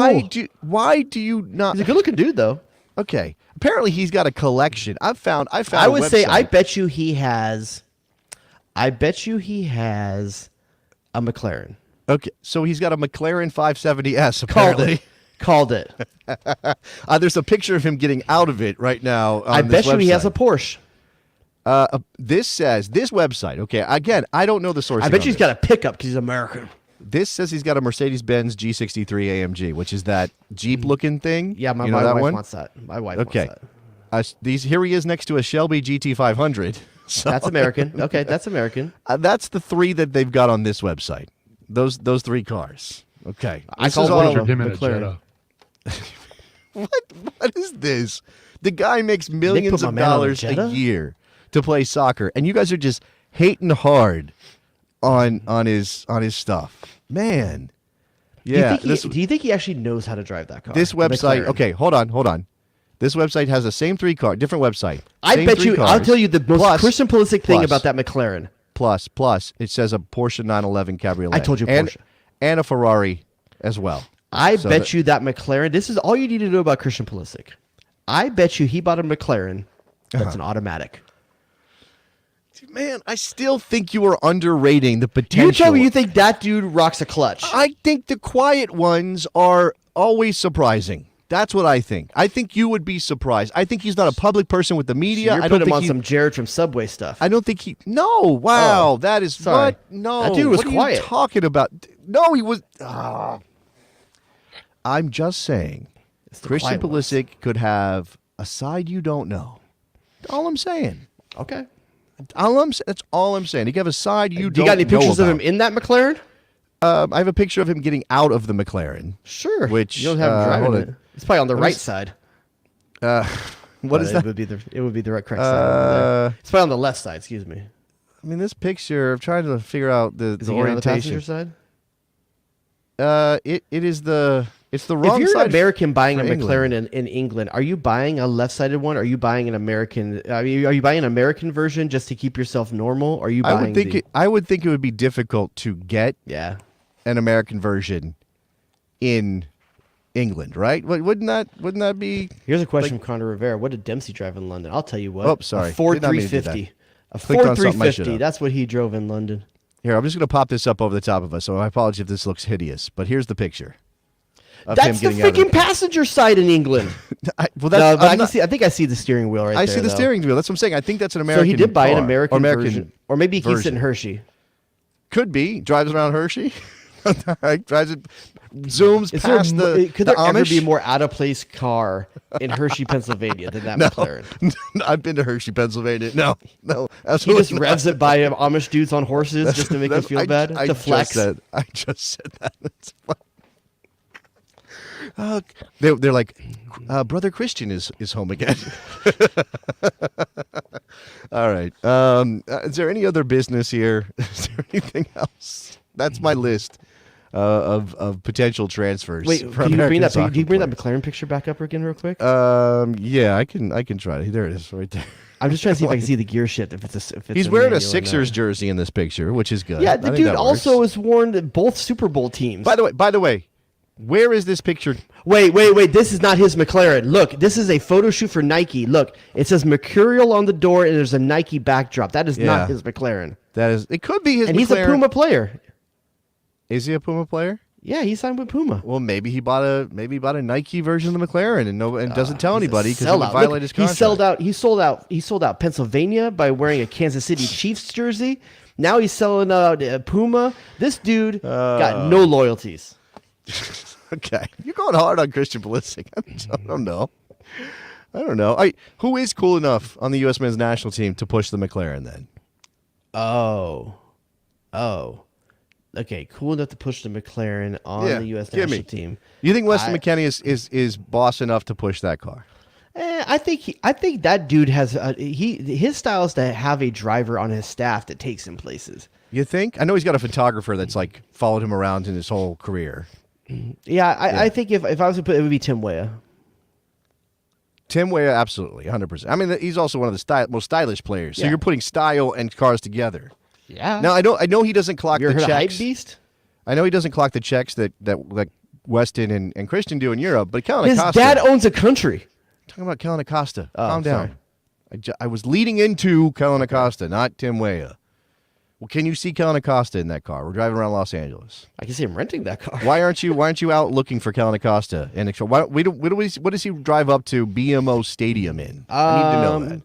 Why do you not? He's a good-looking dude, though. Okay. Apparently, he's got a collection. I found. I would say I website. bet you he has a McLaren. Okay, so he's got a McLaren 570S. Called Apparently, it. Called it. There's a picture of him getting out of it right now. I bet you he has a Porsche. This says this website. Okay, again, I don't know the source. I bet you he's got a pickup because he's American. This says he's got a Mercedes-Benz G63 AMG, which is that Jeep-looking thing. Yeah, my you know that wife one? wants that. My wife Okay. wants that. Here he is next to a Shelby GT500. So, That's American. Okay, that's American. that's the three that they've got on this website. Those three cars. Okay. I This call is one all- of them Him in a McLaren. Jetta. What is this? The guy makes millions my of man on a dollars a Jetta? year to play soccer, and you guys are just hating hard on his stuff. Man. Yeah. Do you think he actually knows how to drive that car? This The website, McLaren? okay, hold on. This website has the same three cars, different website. I Same bet three you. cars, I'll tell you the most plus- Christian Pulisic thing plus- about that McLaren. Plus, it says a Porsche 911 Cabriolet. I told you and, Porsche. and a Ferrari as well. I So bet that- you that McLaren. This is all you need to know about Christian Pulisic. I bet you he bought a McLaren that's an automatic. Man, I still think you are underrating the potential. You tell me you think that dude rocks a clutch. I think the quiet ones are always surprising. That's what I think. I think you would be surprised. I think he's not a public person with the media. You're I don't putting him think on he, some Jared from Subway stuff. I don't think he. No, wow, Oh, that is sorry. what? No, That dude was what are quiet. you talking about? No, he was. I'm just saying, the Christian quiet ones. Pulisic could have a side you don't know. All I'm saying. Okay. That's all I'm saying. He could have a side you Do don't you got any know pictures of him about. in that McLaren? I have a picture of him getting out of the McLaren. Sure. Which, you don't have him hold driving it. it. It's probably on the right me- side. What But is it that? would be the correct side. Over there. It's probably on the left side. Excuse me. I mean, this picture. I'm trying to figure out the Is it on the passenger orientation. side? It is the. It's the wrong If you're side. an American buying a for McLaren England. in England, are you buying a left-sided one? Or are you buying an American? Are you buying an American version just to keep yourself normal? Or are you buying? I would think it would be difficult to get Yeah. an American version in England, right? Wouldn't that be? Here's a question from Conor Rivera. What did Dempsey drive in London? I'll tell you what. Oh, sorry. A Ford Did not mean to do 350. A Clicked Ford on something I should 350. have. That's what he drove in London. Here, I'm just going to pop this up over the top of us. So I apologize if this looks hideous, but here's the picture. Of That's the him getting out of freaking passenger side in England. Well, No, that's, but I I'm can not- see. I think I see the steering wheel right I there. see the though. steering wheel. That's what I'm saying. I think that's an So American. he did buy an car, American, or version, or maybe he keeps it in version. Hershey. Could be drives around Hershey. Drives it, zooms Is there, past the. could the there ever Amish? be a more out of place car in Hershey, Pennsylvania than that McLaren? I've been to Hershey, Pennsylvania. No, He absolutely just revs it by Amish dudes on horses just to make him feel bad, to flex. I just said that. That's funny. They're like, Brother Christian is home again. All right. Is there any other business here? Is there anything else? That's my list of potential transfers. Wait, for can you bring American that? soccer Do you bring that players. McLaren picture back up again, real quick? Yeah, I can try it. There it is, right there. I'm just trying to see if I can see the gear shift. If it's He's wearing a manual or Sixers not. jersey in this picture, which is good. Yeah, I the think dude that also works. has worn both Super Bowl teams. By the way, where is this picture? Wait. This is not his McLaren. Look, this is a photo shoot for Nike. Look, it says Mercurial on the door, and there's a Nike backdrop. That is Yeah. not his McLaren. That is. It could be his. And he's McLaren. a Puma player. Is he a Puma player? Yeah, he signed with Puma. Well, maybe he bought a Nike version of the McLaren and doesn't tell He's a anybody because it would sellout. violate Look, his he contract. He sold out Pennsylvania by wearing a Kansas City Chiefs jersey. Now he's selling out Puma. This dude got no loyalties. Okay, you're going hard on Christian Pulisic. I don't know. Who is cool enough on the U.S. men's national team to push the McLaren then? Oh. Okay, cool enough to push the McLaren on Yeah, the U.S. give national me. team. You think Weston McKennie is boss enough to push that car? I think that dude has his style is to have a driver on his staff that takes him places. You think? I know he's got a photographer that's like followed him around in his whole career. Yeah, I think if I was to put it would be Tim Weah. Tim Weah, absolutely, 100%. I mean, he's also one of the most stylish players. So Yeah. you're putting style and cars together. Yeah. Now I know he doesn't clock you ever the heard of Hype checks. Beast? I know he doesn't clock the checks that like Weston and Christian do in Europe, but it kind of His costs dad him. owns a country. Talking about Kellen Acosta. Oh, Calm sorry. down. I was leading into Kellen Acosta, not Tim Weah. Well, can you see Kellen Acosta in that car? We're driving around Los Angeles. I can see him renting that car. Why aren't you out looking for Kellen Acosta? And what does he drive up to BMO Stadium in? I need to know that.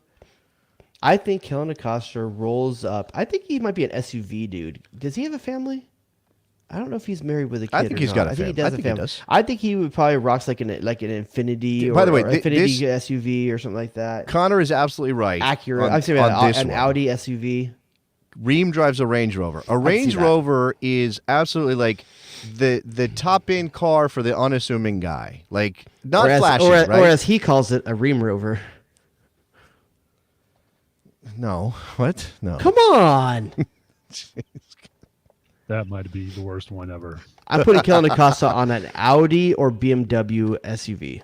I think Kellen Acosta rolls up. I think he might be an SUV dude. Does he have a family? I don't know if he's married with a kid. I think he's got a I think he family. does I a think he family. does. I think he would probably rocks like an Infinity or, By the way, or Infinity SUV or something like that. Connor is absolutely right. Accurate. On, I'm saying on this an one. Audi SUV. Reem drives a Range Rover. A Range Rover is absolutely like the top end car for the unassuming guy. Like not flashy, right? Or as he calls it, a Ream Rover. No. What? No. Come on. That might be the worst one ever. I'm putting Kellen Acosta on an Audi or BMW SUV.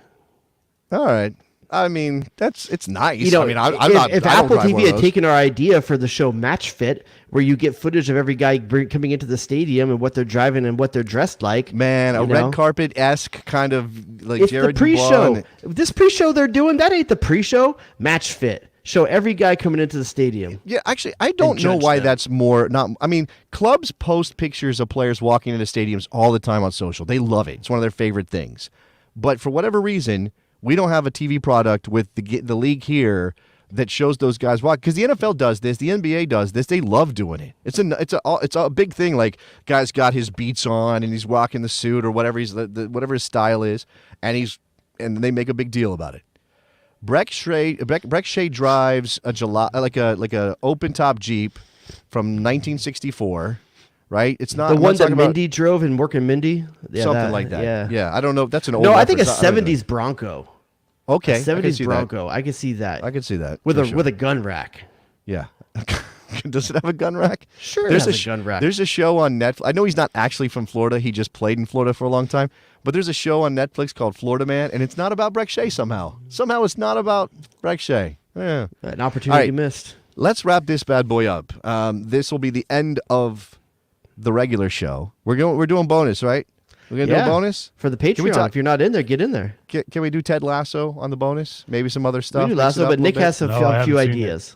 All right. I mean, it's nice. You know, I mean, I'm if, not. if I don't Apple drive one TV of had those. taken our idea for the show Match Fit, where you get footage of every guy coming into the stadium and what they're driving and what they're dressed like, Man, a you know? red carpet esque kind of like It's Jared the pre-show. DuBois. This pre-show they're doing, that ain't the pre-show. Match Fit. Show every guy coming into the stadium. Yeah, actually, I don't know judge why them. that's more. Not. I mean, clubs post pictures of players walking into stadiums all the time on social. They love it. It's one of their favorite things. But for whatever reason, we don't have a TV product with the league here that shows those guys walk. Because the NFL does this, the NBA does this. They love doing it. It's a big thing. Like guy's got his beats on and he's rocking the suit or whatever whatever his style is, and they make a big deal about it. Breck Shea drives a open top Jeep from 1964, right? It's not The I'm one not that talking about Mindy drove in Workin' Mindy? Yeah, something like that. Yeah, I don't know. That's an old. No, I think a reference. I don't know. 70s Bronco. Okay, A I can 70s see Bronco. I can see that. I can see that with for a sure. with a gun rack. Yeah. Does it have a gun rack? Sure, it There's has a gun rack. There's a show on Netflix. I know he's not actually from Florida. He just played in Florida for a long time. But there's a show on Netflix called Florida Man, and it's not about Breck Shea somehow. Somehow it's not about Breck Shea. Yeah. An opportunity All right. missed. Let's wrap this bad boy up. This will be the end of the regular show. We're doing bonus, right? We're gonna do a bonus for the we Patreon. talk- If you're not in there, get in there. Can we do Ted Lasso on the bonus? Maybe some other stuff. We do Mix it Lasso, up but a Nick little has bit? a few ideas.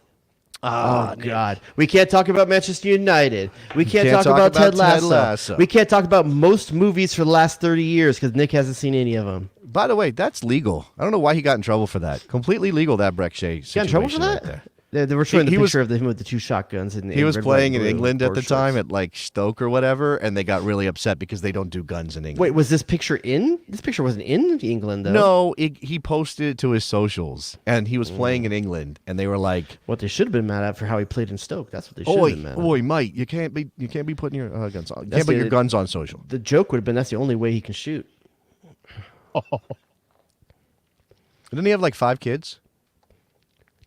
Oh God, we can't talk about Manchester United. We can't talk about Ted Lasso. We can't talk about most movies for the last 30 years because Nick hasn't seen any of them. By the way, that's legal. I don't know why he got in trouble for that. Completely legal, that Breck Shea situation. Got in trouble for right that? there. They were showing He the was- picture of him with the two shotguns. He was red, playing white, in blue, England at board the shorts. time at like Stoke or whatever, and they got really upset because they don't do guns in England. Wait, was this picture in? This picture wasn't in England, though. No, he posted it to his socials, and he was playing in England, and they were like, What they should have been mad at for how he played in Stoke. That's what they should have been mad at. "Oi, mate, you can't be putting your guns on. You That's can't put the- your guns on social." The joke would have been that's the only way he can shoot. Didn't he have like 5 kids?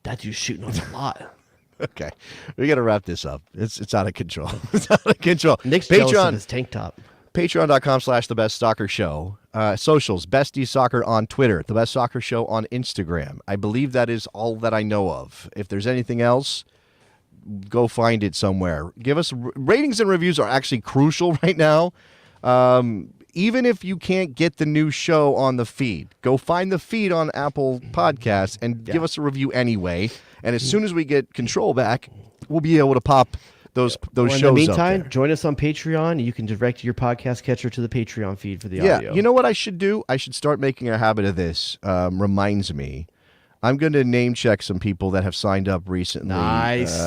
That dude's shooting off a lot. Okay, we got to wrap this up. It's out of control. It's out of control. Nick's jealous of Patreon. his tank top. Patreon.com/thebestsoccershow. Socials, Bestie Soccer on Twitter, The Best Soccer Show on Instagram. I believe that is all that I know of. If there's anything else, go find it somewhere. Give us ratings and reviews are actually crucial right now. Even if you can't get the new show on the feed, go find the feed on Apple Podcasts and give us a review anyway. And as soon as we get control back, we'll be able to pop those Well, shows in the up meantime, there. join us on Patreon. You can direct your podcast catcher to the Patreon feed for the Yeah, audio. you know what I should do? I should start making a habit of this. Reminds me. I'm going to name check some people that have signed up recently. Nice.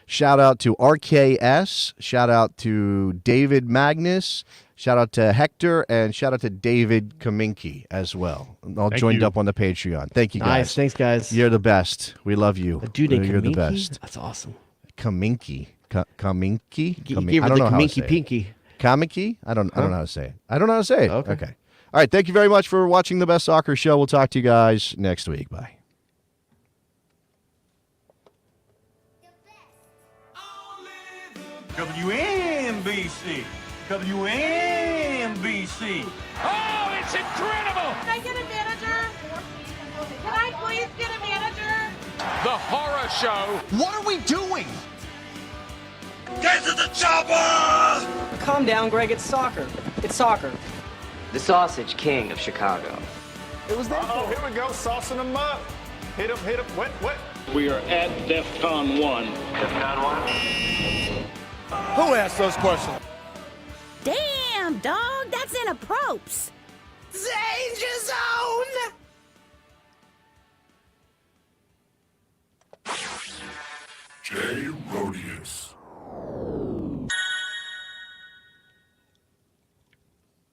Shout out to RKS. Shout out to David Magnus. Shout out to Hector. And shout out to David Kaminski as well. All Thank joined you. up on the Patreon. Thank you, guys. Nice. Thanks, guys. You're the best. We love you. A dude named You're the Kaminski? best. That's awesome. Kaminski. Kaminski? He Kamin- gave I her don't the know how to Kaminki say it. Pinky. Kamiki? I don't know how to say it. I don't know how to say it. Okay. All right. Thank you very much for watching The Best Soccer Show. We'll talk to you guys next week. Bye. WNBC. WNBC. Oh, it's incredible! Can I get a manager? Can I please get a manager? The horror show. What are we doing? Get to the chopper! Calm down, Greg. It's soccer. It's soccer. The Sausage King of Chicago. It was there. Oh, here we go, saucing them up. Hit him. What? We are at DEFCON 1. DEFCON 1. Who asked those questions? Damn, dog, that's inappropriate. Danger zone! Jay Rodius.